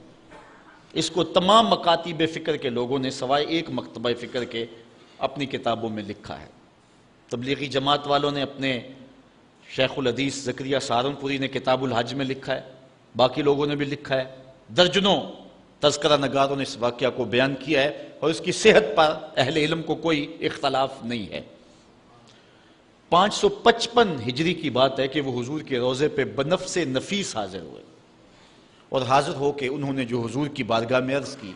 اس کو تمام مکاتب فکر کے لوگوں نے سوائے ایک مکتبہ فکر کے اپنی کتابوں میں لکھا ہے۔ تبلیغی جماعت والوں نے اپنے شیخ الحدیث زکریا سہارنپوری نے کتاب الحج میں لکھا ہے، باقی لوگوں نے بھی لکھا ہے، درجنوں تذکرہ نگاروں نے اس واقعہ کو بیان کیا ہے، اور اس کی صحت پر اہل علم کو کوئی اختلاف نہیں ہے۔ 555 ہجری کی بات ہے کہ وہ حضور کے روضے پہ بنفس نفیس حاضر ہوئے، اور حاضر ہو کے انہوں نے جو حضور کی بارگاہ میں عرض کی،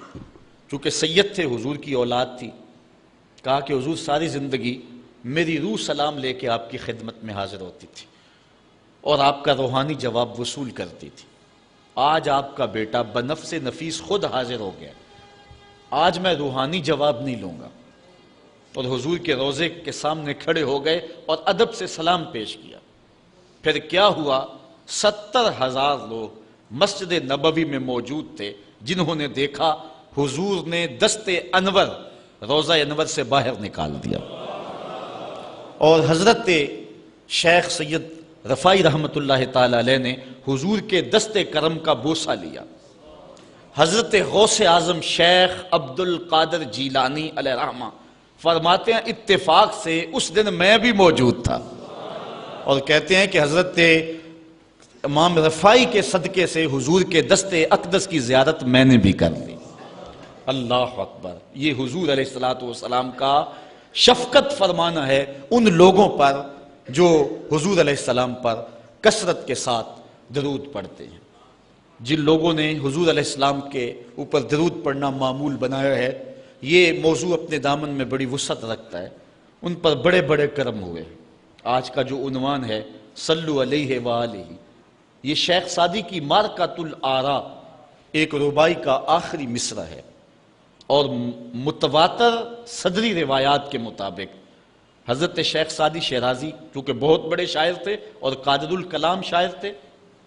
چونکہ سید تھے، حضور کی اولاد تھی، کہا کہ حضور ساری زندگی میری روح سلام لے کے آپ کی خدمت میں حاضر ہوتی تھی اور آپ کا روحانی جواب وصول کرتی تھی، آج آپ کا بیٹا بنفس نفیس خود حاضر ہو گیا، آج میں روحانی جواب نہیں لوں گا، اور حضور کے روضے کے سامنے کھڑے ہو گئے اور ادب سے سلام پیش کیا۔ پھر کیا ہوا، 70,000 لوگ مسجد نبوی میں موجود تھے جنہوں نے دیکھا حضور نے دست انور روضہ انور سے باہر نکال دیا، اور حضرت شیخ سید رفاعی رحمۃ اللہ تعالی علیہ نے حضور کے دست کرم کا بوسہ لیا۔ حضرت غوث اعظم شیخ عبد القادر جیلانی علیہ رحمہ فرماتے ہیں اتفاق سے اس دن میں بھی موجود تھا، اور کہتے ہیں کہ حضرت امام رفاعی کے صدقے سے حضور کے دست اقدس کی زیارت میں نے بھی کر لی۔ اللہ اکبر! یہ حضور علیہ السلام کا شفقت فرمانا ہے ان لوگوں پر جو حضور علیہ السلام پر کثرت کے ساتھ درود پڑھتے ہیں۔ جن لوگوں نے حضور علیہ السلام کے اوپر درود پڑھنا معمول بنایا ہے، یہ موضوع اپنے دامن میں بڑی وسعت رکھتا ہے، ان پر بڑے بڑے کرم ہوئے۔ آج کا جو عنوان ہے صلو علیہ وآلہ، یہ شیخ سعدی کی مارکۃ الآراء ایک ربائی کا آخری مصرع ہے، اور متواتر صدری روایات کے مطابق حضرت شیخ سعدی شیرازی چونکہ بہت بڑے شاعر تھے اور قادر الکلام شاعر تھے،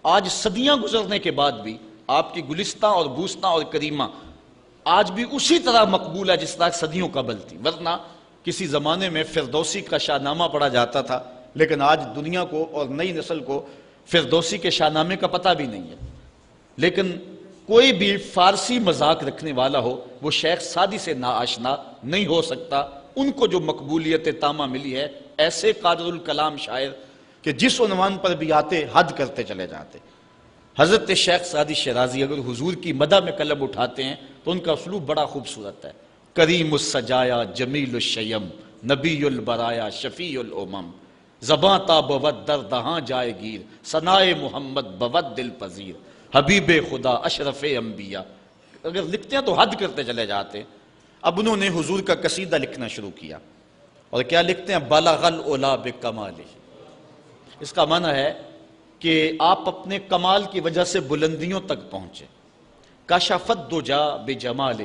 آج صدیاں گزرنے کے بعد بھی آپ کی گلستہ اور بوستہ اور کریمہ آج بھی اسی طرح مقبول ہے جس طرح صدیوں قبل تھی۔ ورنہ کسی زمانے میں فردوسی کا شاہ نامہ پڑھا جاتا تھا، لیکن آج دنیا کو اور نئی نسل کو فردوسی کے شاہ نامے کا پتہ بھی نہیں ہے۔ لیکن کوئی بھی فارسی مذاق رکھنے والا ہو وہ شیخ سعدی سے ناآشنا نہیں ہو سکتا۔ ان کو جو مقبولیت تامہ ملی ہے، ایسے قادر الکلام شاعر کہ جس عنوان پر بھی آتے حد کرتے چلے جاتے۔ حضرت شیخ سعدی شیرازی اگر حضور کی مدح میں قلم اٹھاتے ہیں تو ان کا اسلوب بڑا خوبصورت ہے۔ کریم السجایا جمیل الشیم نبی البرایا شفیع الامم، زباں تا بود در دہاں جائے گیر ثنائے محمد بود دل پذیر، حبیب خدا اشرف انبیاء۔ اگر لکھتے ہیں تو حد کرتے چلے جاتے۔ اب انہوں نے حضور کا قصیدہ لکھنا شروع کیا، اور کیا لکھتے ہیں؟ بلغ العلا بکمالہ۔ اس کا معنی ہے کہ آپ اپنے کمال کی وجہ سے بلندیوں تک پہنچے۔ کشف الدجا بجمالہ،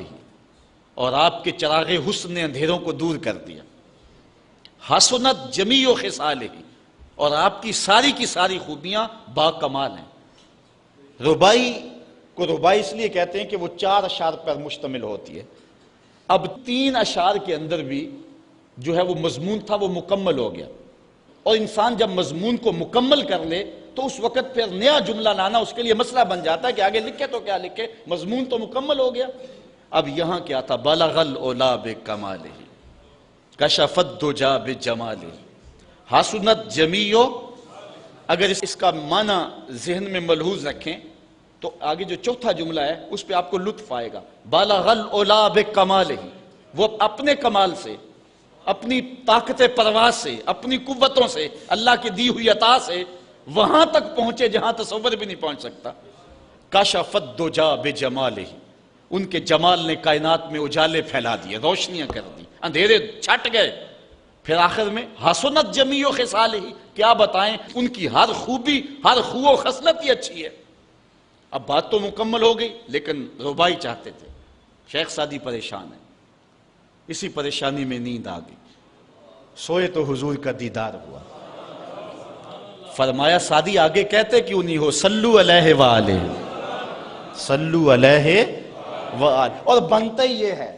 اور آپ کے چراغ حسن نے اندھیروں کو دور کر دیا۔ حسنت جمیع خصالہ، اور آپ کی ساری خوبیاں با کمال ہیں۔ ربائی کو ربائی اس لیے کہتے ہیں کہ وہ 4 اشعار پر مشتمل ہوتی ہے۔ اب 3 اشعار کے اندر بھی جو ہے وہ مضمون تھا وہ مکمل ہو گیا، اور انسان جب مضمون کو مکمل کر لے تو اس وقت پھر نیا جملہ لانا اس کے لیے مسئلہ بن جاتا ہے کہ آگے لکھے تو کیا لکھے، مضمون تو مکمل ہو گیا۔ اب یہاں کیا تھا؟ بلغ العلا بکمالہ کشف الدجا بجمالہ حسنت جمیع۔ اگر اس کا معنی ذہن میں ملحوظ رکھیں تو آگے جو چوتھا جملہ ہے اس پہ آپ کو لطف آئے گا۔ بلغ العلا بکمالہ، وہ اپنے کمال سے، اپنی طاقت پرواز سے، اپنی قوتوں سے، اللہ کی دی ہوئی عطا سے وہاں تک پہنچے جہاں تصور بھی نہیں پہنچ سکتا۔ کشف الدجا بجمالہ، ان کے جمال نے کائنات میں اجالے پھیلا دیے، روشنیاں کر دی، اندھیرے چھٹ گئے۔ پھر آخر میں حسنت جمیع خصالہ، کیا بتائیں، ان کی ہر خوبی، ہر خو و خصلت ہی اچھی ہے۔ اب بات تو مکمل ہو گئی، لیکن ربائی چاہتے تھے۔ شیخ سعدی پریشان ہے، اسی پریشانی میں نیند آ گئی، سوئے تو حضور کا دیدار ہوا۔ فرمایا سعدی آگے کہتے کیوں نہیں ہو؟ صلو علیہ وآلہ، صلو علیہ وآلہ۔ اور بنتا ہی یہ ہے۔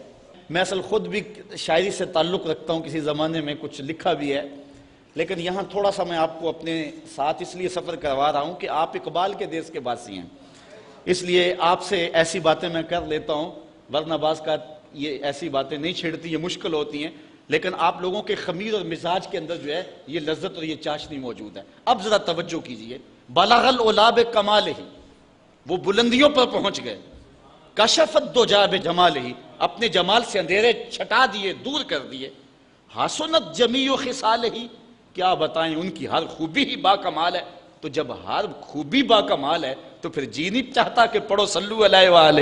میں اصل خود بھی شاعری سے تعلق رکھتا ہوں، کسی زمانے میں کچھ لکھا بھی ہے، لیکن یہاں تھوڑا سا میں آپ کو اپنے ساتھ اس لیے سفر کروا رہا ہوں کہ آپ اقبال کے دیس کے باسی ہیں، اس لیے آپ سے ایسی باتیں میں کر لیتا ہوں، ورنہ بعض کا یہ ایسی باتیں نہیں چھیڑتی، یہ مشکل ہوتی ہیں، لیکن آپ لوگوں کے خمیر اور مزاج کے اندر جو ہے یہ لذت اور یہ چاشنی موجود ہے۔ اب ذرا توجہ کیجئے۔ بلغ العلا بکمالہ، وہ بلندیوں پر پہنچ گئے۔ کشف الدجا بجمالہ، اپنے جمال سے اندھیرے چھٹا دیے، دور کر دیے۔ حسنت جمیع خصالہ، کیا بتائیں، ان کی ہر خوبی ہی با کمال ہے۔ تو جب ہر خوبی با کمال ہے تو پھر جی نہیں چاہتا کہ پڑھو صلو علیہ وآلہ،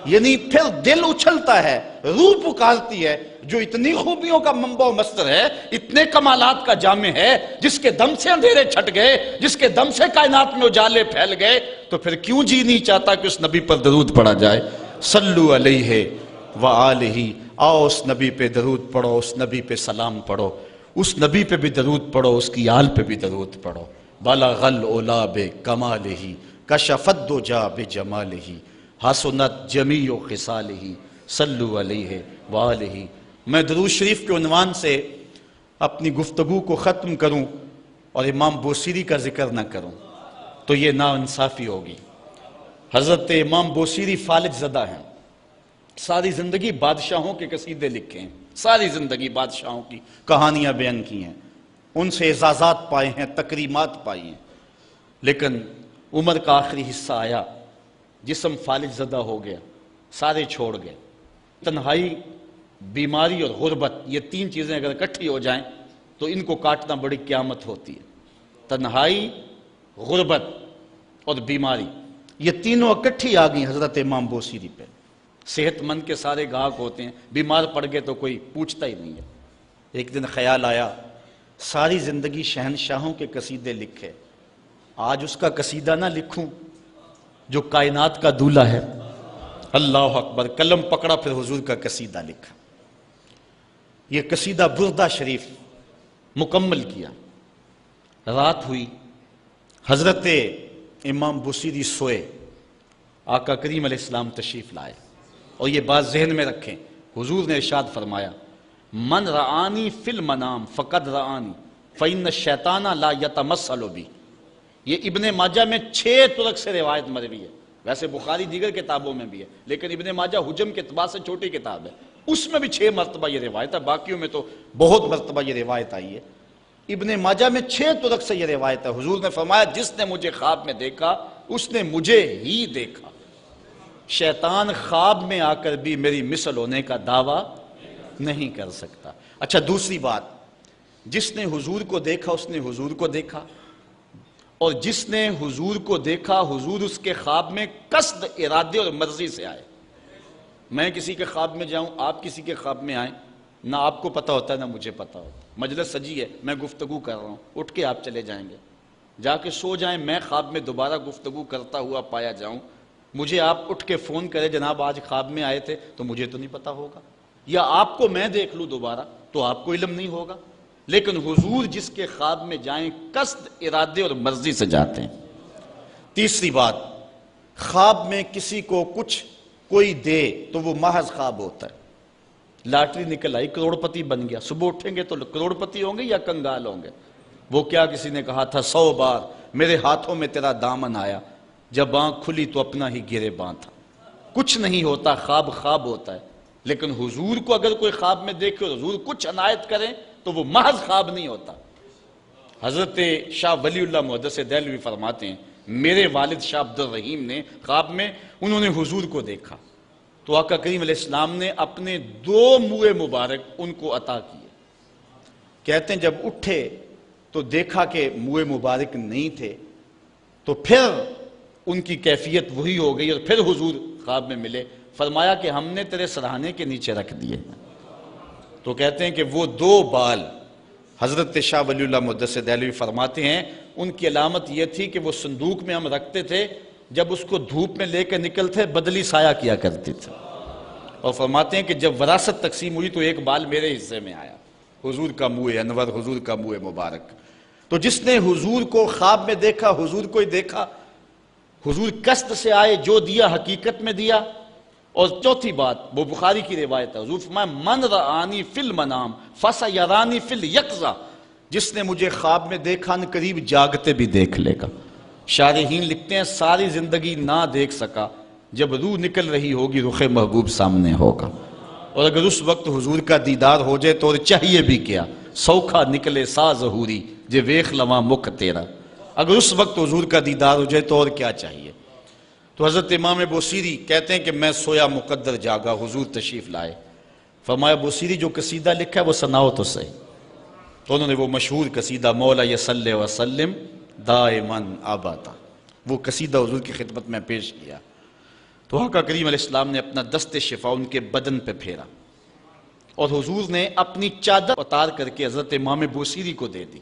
یعنی پھر دل اچھلتا ہے، روح پکارتی ہے، جو اتنی خوبیوں کا منبع و مصدر ہے، اتنے کمالات کا جامع ہے، جس کے دم سے اندھیرے چھٹ گئے، جس کے دم سے کائنات میں اجالے پھیل گئے، تو پھر کیوں جی نہیں چاہتا کہ اس نبی پر درود پڑھا جائے؟ صلو علیہ وآلہ، آؤ اس نبی پہ درود پڑھو، اس نبی پہ سلام پڑھو، اس نبی پہ بھی درود پڑھو، اس کی آل پہ بھی درود پڑھو۔ بلغ العلا بکمالہ، کشف الدجی بجمالہ، حسنت جمیع خصالہ، صلو علیہ وآلہ۔ میں درود شریف کے عنوان سے اپنی گفتگو کو ختم کروں اور امام بوصیری کا ذکر نہ کروں تو یہ ناانصافی ہوگی۔ حضرت امام بوصیری فالج زدہ ہیں، ساری زندگی بادشاہوں کے قصیدے لکھے ہیں، ساری زندگی بادشاہوں کی کہانیاں بیان کی ہیں، ان سے اعزازات پائے ہیں، تکریمات پائی ہیں، لیکن عمر کا آخری حصہ آیا، جسم فالج زدہ ہو گیا، سارے چھوڑ گئے۔ تنہائی، بیماری اور غربت، یہ تین چیزیں اگر اکٹھی ہو جائیں تو ان کو کاٹنا بڑی قیامت ہوتی ہے۔ تنہائی، غربت اور بیماری، یہ تینوں اکٹھی آ گئی حضرت امام بوصیری پہ۔ صحت مند کے سارے گاہک ہوتے ہیں، بیمار پڑ گئے تو کوئی پوچھتا ہی نہیں ہے۔ ایک دن خیال آیا، ساری زندگی شہنشاہوں کے قصیدے لکھے، آج اس کا قصیدہ نہ لکھوں جو کائنات کا دولہ ہے۔ اللہ اکبر، قلم پکڑا، پھر حضور کا قصیدہ لکھا۔ یہ قصیدہ بردہ شریف مکمل کیا۔ رات ہوئی، حضرت امام بوصیری سوئے، آقا کریم علیہ السلام تشریف لائے، اور یہ بات ذہن میں رکھیں، حضور نے ارشاد فرمایا من رآنی فی المنام فقد رآنی فإن الشیطان لا یتمثل بی۔ یہ ابن ماجہ میں 6 طرق سے روایت مروی ہے، ویسے بخاری دیگر کتابوں میں بھی ہے، لیکن ابن ماجہ حجم کے اعتبار سے چھوٹی کتاب ہے، اس میں بھی 6 مرتبہ یہ روایت ہے، باقیوں میں تو بہت مرتبہ یہ روایت آئی ہے۔ ابن ماجہ میں 6 طرق سے یہ روایت ہے۔ حضور نے فرمایا جس نے مجھے خواب میں دیکھا اس نے مجھے ہی دیکھا، شیطان خواب میں آ کر بھی میری مثل ہونے کا دعویٰ نہیں کر سکتا۔ اچھا، دوسری بات، جس نے حضور کو دیکھا اس نے حضور کو دیکھا، اور جس نے حضور کو دیکھا حضور اس کے خواب میں قصد، ارادے اور مرضی سے آئے۔ میں کسی کے خواب میں جاؤں، آپ کسی کے خواب میں آئیں، نہ آپ کو پتہ ہوتا ہے نہ مجھے پتہ ہوتا، مجلس سجی ہے، میں گفتگو کر رہا ہوں، اٹھ کے آپ چلے جائیں گے، جا کے سو جائیں، میں خواب میں دوبارہ گفتگو کرتا ہوا پایا جاؤں، مجھے آپ اٹھ کے فون کرے جناب آج خواب میں آئے تھے، تو مجھے تو نہیں پتہ ہوگا، یا آپ کو میں دیکھ لوں دوبارہ تو آپ کو علم نہیں ہوگا، لیکن حضور جس کے خواب میں جائیں قصد، ارادے اور مرضی سے جاتے ہیں۔ تیسری بات، خواب میں کسی کو کچھ کوئی دے تو وہ محض خواب ہوتا ہے۔ لاٹری نکل آئی، کروڑ پتی بن گیا، صبح اٹھیں گے تو کروڑ پتی ہوں گے یا کنگال ہوں گے؟ وہ کیا کسی نے کہا تھا 100 بار میرے ہاتھوں میں تیرا دامن آیا، جب آنکھ کھلی تو اپنا ہی گریباں تھا۔ کچھ نہیں ہوتا، خواب خواب ہوتا ہے، لیکن حضور کو اگر کوئی خواب میں دیکھے اور حضور کچھ عنایت کریں تو وہ محض خواب نہیں ہوتا۔ حضرت شاہ ولی اللہ محدث دہلوی فرماتے ہیں میرے والد شاہ عبد الرحیم نے خواب میں انہوں نے حضور کو دیکھا تو آقا کریم علیہ السلام نے اپنے 2 موئے مبارک ان کو عطا کیے۔ کہتے ہیں جب اٹھے تو دیکھا کہ موئے مبارک نہیں تھے، تو پھر ان کی کیفیت وہی ہو گئی، اور پھر حضور خواب میں ملے، فرمایا کہ ہم نے تیرے سرہانے کے نیچے رکھ دیے۔ تو کہتے ہیں کہ وہ 2 بال حضرت شاہ ولی اللہ محدث دہلوی فرماتے ہیں ان کی علامت یہ تھی کہ وہ صندوق میں ہم رکھتے تھے، جب اس کو دھوپ میں لے کے نکلتے بدلی سایہ کیا کرتے تھے، اور فرماتے ہیں کہ جب وراثت تقسیم ہوئی تو 1 بال میرے حصے میں آیا، حضور کا منہ انور، حضور کا منہ مبارک۔ تو جس نے حضور کو خواب میں دیکھا حضور کو ہی دیکھا، حضور قصد سے آئے، جو دیا حقیقت میں دیا۔ اور چوتھی بات، وہ بخاری کی روایت ہے، حضور فرمایا من رآنی فی المنام فسیرانی فی الیقظہ، جس نے مجھے خواب میں دیکھا ان قریب جاگتے بھی دیکھ لے گا۔ شارحین لکھتے ہیں ساری زندگی نہ دیکھ سکا، جب روح نکل رہی ہوگی رخ محبوب سامنے ہوگا، اور اگر اس وقت حضور کا دیدار ہو جائے تو اور چاہیے بھی کیا، سوکھا نکلے سا ظہوری جے ویخ لواں مکھ تیرا، اگر اس وقت حضور کا دیدار ہو جائے تو اور کیا چاہیے۔ تو حضرت امام بوصیری کہتے ہیں کہ میں سویا مقدر جاگا، حضور تشریف لائے، فرمایا بوصیری جو قصیدہ لکھا ہے وہ سناؤ تو صحیح۔ تو انہوں نے وہ مشہور قصیدہ مولا یصلی وسلم دائماً ابدا، وہ قصیدہ حضور کی خدمت میں پیش کیا۔ تو آقا کریم علیہ السلام نے اپنا دست شفا ان کے بدن پہ پھیرا، اور حضور نے اپنی چادر اتار کر کے حضرت امام بوصیری کو دے دی۔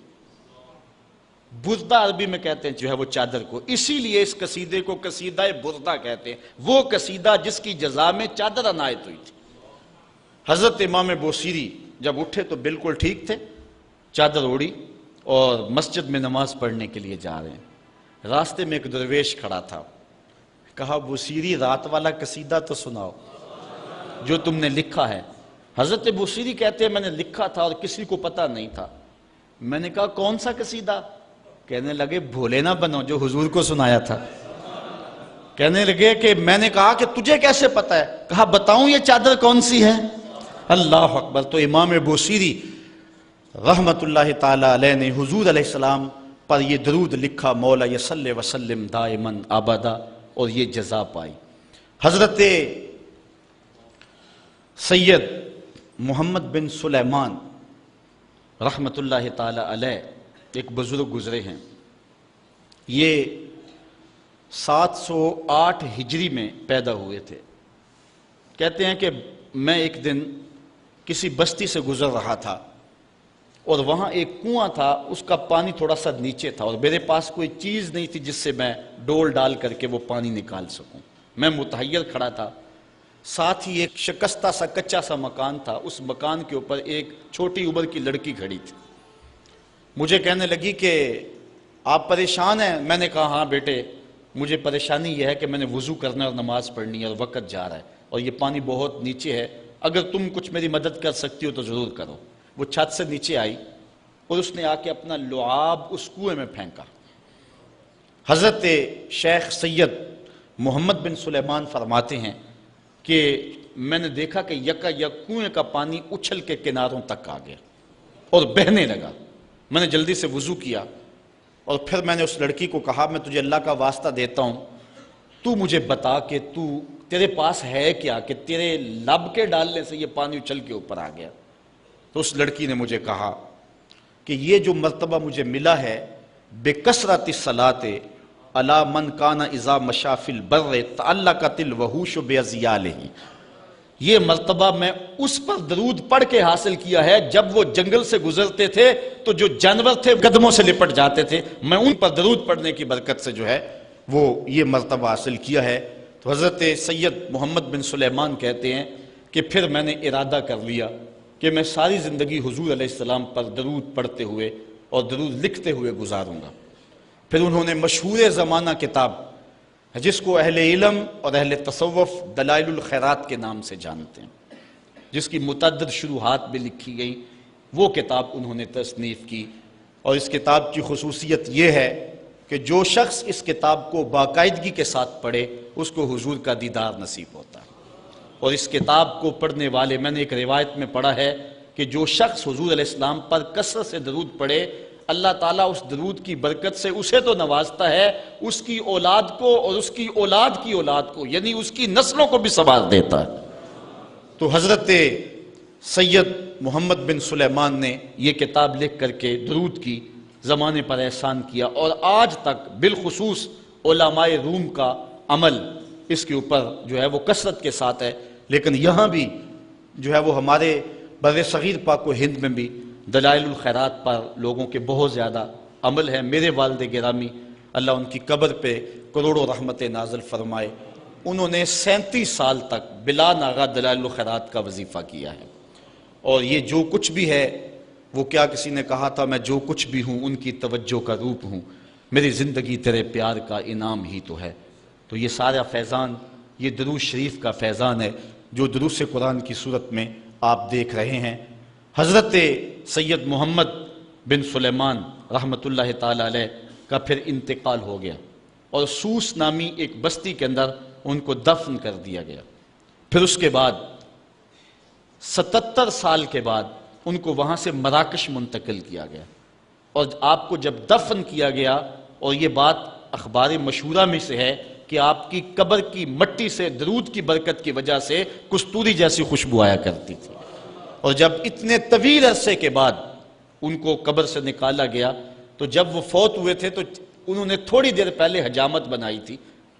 بردہ عربی میں کہتے ہیں جو ہے وہ چادر کو، اسی لیے اس قصیدے کو قصیدہ بردہ کہتے ہیں، وہ قصیدہ جس کی جزا میں چادر عنایت ہوئی تھی۔ حضرت امام بوصیری جب اٹھے تو بالکل ٹھیک تھے، چادر اوڑی اور مسجد میں نماز پڑھنے کے لیے جا رہے ہیں۔ راستے میں ایک درویش کھڑا تھا، کہا بوصیری رات والا قصیدہ تو سناؤ جو تم نے لکھا ہے۔ حضرت بوصیری کہتے ہیں میں نے لکھا تھا اور کسی کو پتہ نہیں تھا۔ میں نے کہا کون سا قصیدہ؟ کہنے لگے بھولے نہ بنو جو حضور کو سنایا تھا۔ کہنے لگے کہ میں نے کہا کہ تجھے کیسے پتہ ہے؟ کہا بتاؤں یہ چادر کون سی ہے؟ اللہ اکبر! تو امام بوصیری رحمت اللہ تعالی علیہ نے حضور علیہ السلام پر یہ درود لکھا، مولا یصلی وسلم دائماً ابدا، اور یہ جزا پائی۔ حضرت سید محمد بن سلیمان رحمت اللہ تعالی علیہ ایک بزرگ گزرے ہیں، یہ 708 ہجری میں پیدا ہوئے تھے۔ کہتے ہیں کہ میں ایک دن کسی بستی سے گزر رہا تھا اور وہاں ایک کنواں تھا، اس کا پانی تھوڑا سا نیچے تھا اور میرے پاس کوئی چیز نہیں تھی جس سے میں ڈول ڈال کر کے وہ پانی نکال سکوں۔ میں متحیر کھڑا تھا، ساتھ ہی ایک شکستہ سا کچا سا مکان تھا، اس مکان کے اوپر ایک چھوٹی عمر کی لڑکی کھڑی تھی۔ مجھے کہنے لگی کہ آپ پریشان ہیں؟ میں نے کہا ہاں بیٹے، مجھے پریشانی یہ ہے کہ میں نے وضو کرنا اور نماز پڑھنی ہے اور وقت جا رہا ہے اور یہ پانی بہت نیچے ہے، اگر تم کچھ میری مدد کر سکتی ہو تو ضرور کرو۔ وہ چھت سے نیچے آئی اور اس نے آ کے اپنا لعاب اس کنویں میں پھینکا۔ حضرت شیخ سید محمد بن سلیمان فرماتے ہیں کہ میں نے دیکھا کہ یکا یک کنویں کا پانی اچھل کے کناروں تک آ گیا اور بہنے لگا۔ میں نے جلدی سے وضو کیا اور پھر میں نے اس لڑکی کو کہا میں تجھے اللہ کا واسطہ دیتا ہوں، تو مجھے بتا کہ تیرے پاس ہے کیا کہ تیرے لب کے ڈالنے سے یہ پانی اچھل کے اوپر آ گیا؟ تو اس لڑکی نے مجھے کہا کہ یہ جو مرتبہ مجھے ملا ہے بکثرت الصلاۃ علی من کان اذا مشى فی البر تعلقت الوحوش باذیالہ، یہ مرتبہ میں اس پر درود پڑھ کے حاصل کیا ہے جب وہ جنگل سے گزرتے تھے تو جو جانور تھے قدموں سے لپٹ جاتے تھے، میں ان پر درود پڑھنے کی برکت سے جو ہے وہ یہ مرتبہ حاصل کیا ہے۔ تو حضرت سید محمد بن سلیمان کہتے ہیں کہ پھر میں نے ارادہ کر لیا کہ میں ساری زندگی حضور علیہ السلام پر درود پڑھتے ہوئے اور درود لکھتے ہوئے گزاروں گا۔ پھر انہوں نے مشہور زمانہ کتاب جس کو اہل علم اور اہل تصوف دلائل الخیرات کے نام سے جانتے ہیں، جس کی متعدد شروحات بھی لکھی گئی، وہ کتاب انہوں نے تصنیف کی۔ اور اس کتاب کی خصوصیت یہ ہے کہ جو شخص اس کتاب کو باقاعدگی کے ساتھ پڑھے اس کو حضور کا دیدار نصیب ہوتا ہے۔ اور اس کتاب کو پڑھنے والے، میں نے ایک روایت میں پڑھا ہے کہ جو شخص حضور علیہ السلام پر کثرت سے درود پڑھے، اللہ تعالیٰ اس درود کی برکت سے اسے تو نوازتا ہے، اس کی اولاد کو اور اس کی اولاد کی اولاد کو، یعنی اس کی نسلوں کو بھی ثواب دیتا ہے۔ تو حضرت سید محمد بن سلیمان نے یہ کتاب لکھ کر کے درود کی زمانے پر احسان کیا، اور آج تک بالخصوص علماء روم کا عمل اس کے اوپر جو ہے وہ کثرت کے ساتھ ہے۔ لیکن یہاں بھی جو ہے وہ ہمارے بر صغیر پاک و ہند میں بھی دلائل الخیرات پر لوگوں کے بہت زیادہ عمل ہے۔ میرے والد گرامی اللہ ان کی قبر پہ کروڑوں رحمت نازل فرمائے، انہوں نے 37 سال تک بلا ناغہ دلائل الخیرات کا وظیفہ کیا ہے، اور یہ جو کچھ بھی ہے وہ کیا کسی نے کہا تھا میں جو کچھ بھی ہوں ان کی توجہ کا روپ ہوں، میری زندگی تیرے پیار کا انعام ہی تو ہے۔ تو یہ سارا فیضان یہ درود شریف کا فیضان ہے جو دروس قرآن کی صورت میں آپ دیکھ رہے ہیں۔ حضرت سید محمد بن سلیمان رحمت اللہ تعالی علیہ کا پھر انتقال ہو گیا اور سوس نامی ایک بستی کے اندر ان کو دفن کر دیا گیا۔ پھر اس کے بعد 77 سال کے بعد ان کو وہاں سے مراکش منتقل کیا گیا، اور آپ کو جب دفن کیا گیا، اور یہ بات اخبار مشہورہ میں سے ہے کہ آپ کی قبر کی مٹی سے درود کی برکت کی وجہ سے کستوری جیسی خوشبو آیا کرتی تھی، اور جب اتنے طویل عرصے کے بعد ان کو قبر سے نکالا گیا تو جب وہ فوت ہوئے تھے تو انہوں نے تھوڑی دیر پہلے حجامت بنائی تھی،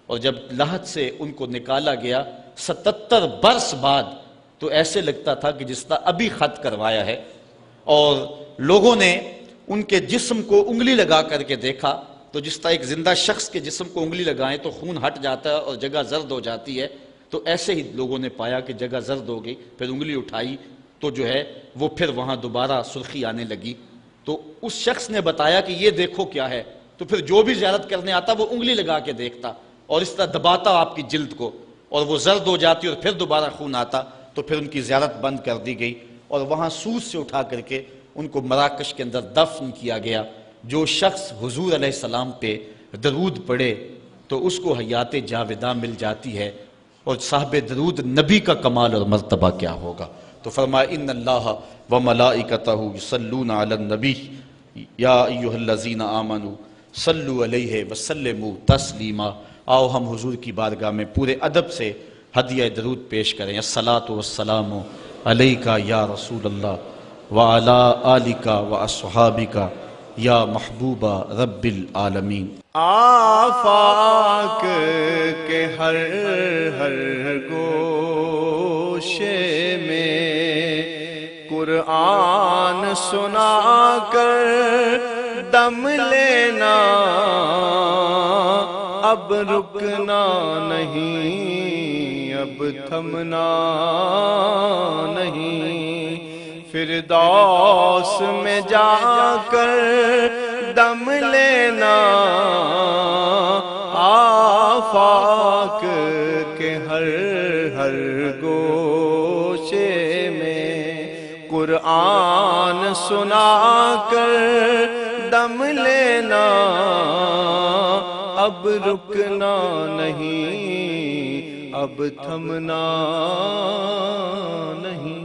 اور جب لحد سے ان کو نکالا گیا 77 برس بعد تو ایسے لگتا تھا کہ جس طرح ابھی خط کروایا ہے، اور لوگوں نے ان کے جسم کو انگلی لگا کر کے دیکھا تو جس طرح ایک زندہ شخص کے جسم کو انگلی لگائیں تو خون ہٹ جاتا ہے اور جگہ زرد ہو جاتی ہے، تو ایسے ہی لوگوں نے پایا کہ جگہ زرد ہو گئی، پھر انگلی اٹھائی تو جو ہے وہ پھر وہاں دوبارہ سرخی آنے لگی۔ تو اس شخص نے بتایا کہ یہ دیکھو کیا ہے، تو پھر جو بھی زیارت کرنے آتا وہ انگلی لگا کے دیکھتا اور اس طرح دباتا آپ کی جلد کو، اور وہ زرد ہو جاتی اور پھر دوبارہ خون آتا، تو پھر ان کی زیارت بند کر دی گئی اور وہاں سوس سے اٹھا کر کے ان کو مراکش کے اندر دفن کیا گیا۔ جو شخص حضور علیہ السلام پہ درود پڑھے تو اس کو حیات جاوداں مل جاتی ہے، اور صاحب درود نبی کا کمال اور مرتبہ کیا ہوگا۔ تو فرمایا ان اللہ و ملائکتہ یصلون علی النبی یا ایھا الذین آمنوا صلوا علیہ وسلموا تسلیما۔ آؤ ہم حضور کی بارگاہ میں پورے ادب سے ہدیہ درود پیش کریں۔ الصلاۃ والسلام علیک یا رسول اللہ وعلی آلک واصحابک یا محبوب رب العالمین۔ آفاق کے ہر گوشے میں قرآن سنا کر دم لینا، اب رکنا نہیں، اب تھمنا نہیں، فردوس میں جا کر دم لینا، آفاق کے ہر گوشے میں قرآن سنا کر دم لینا، اب رکنا نہیں، اب تھمنا نہیں۔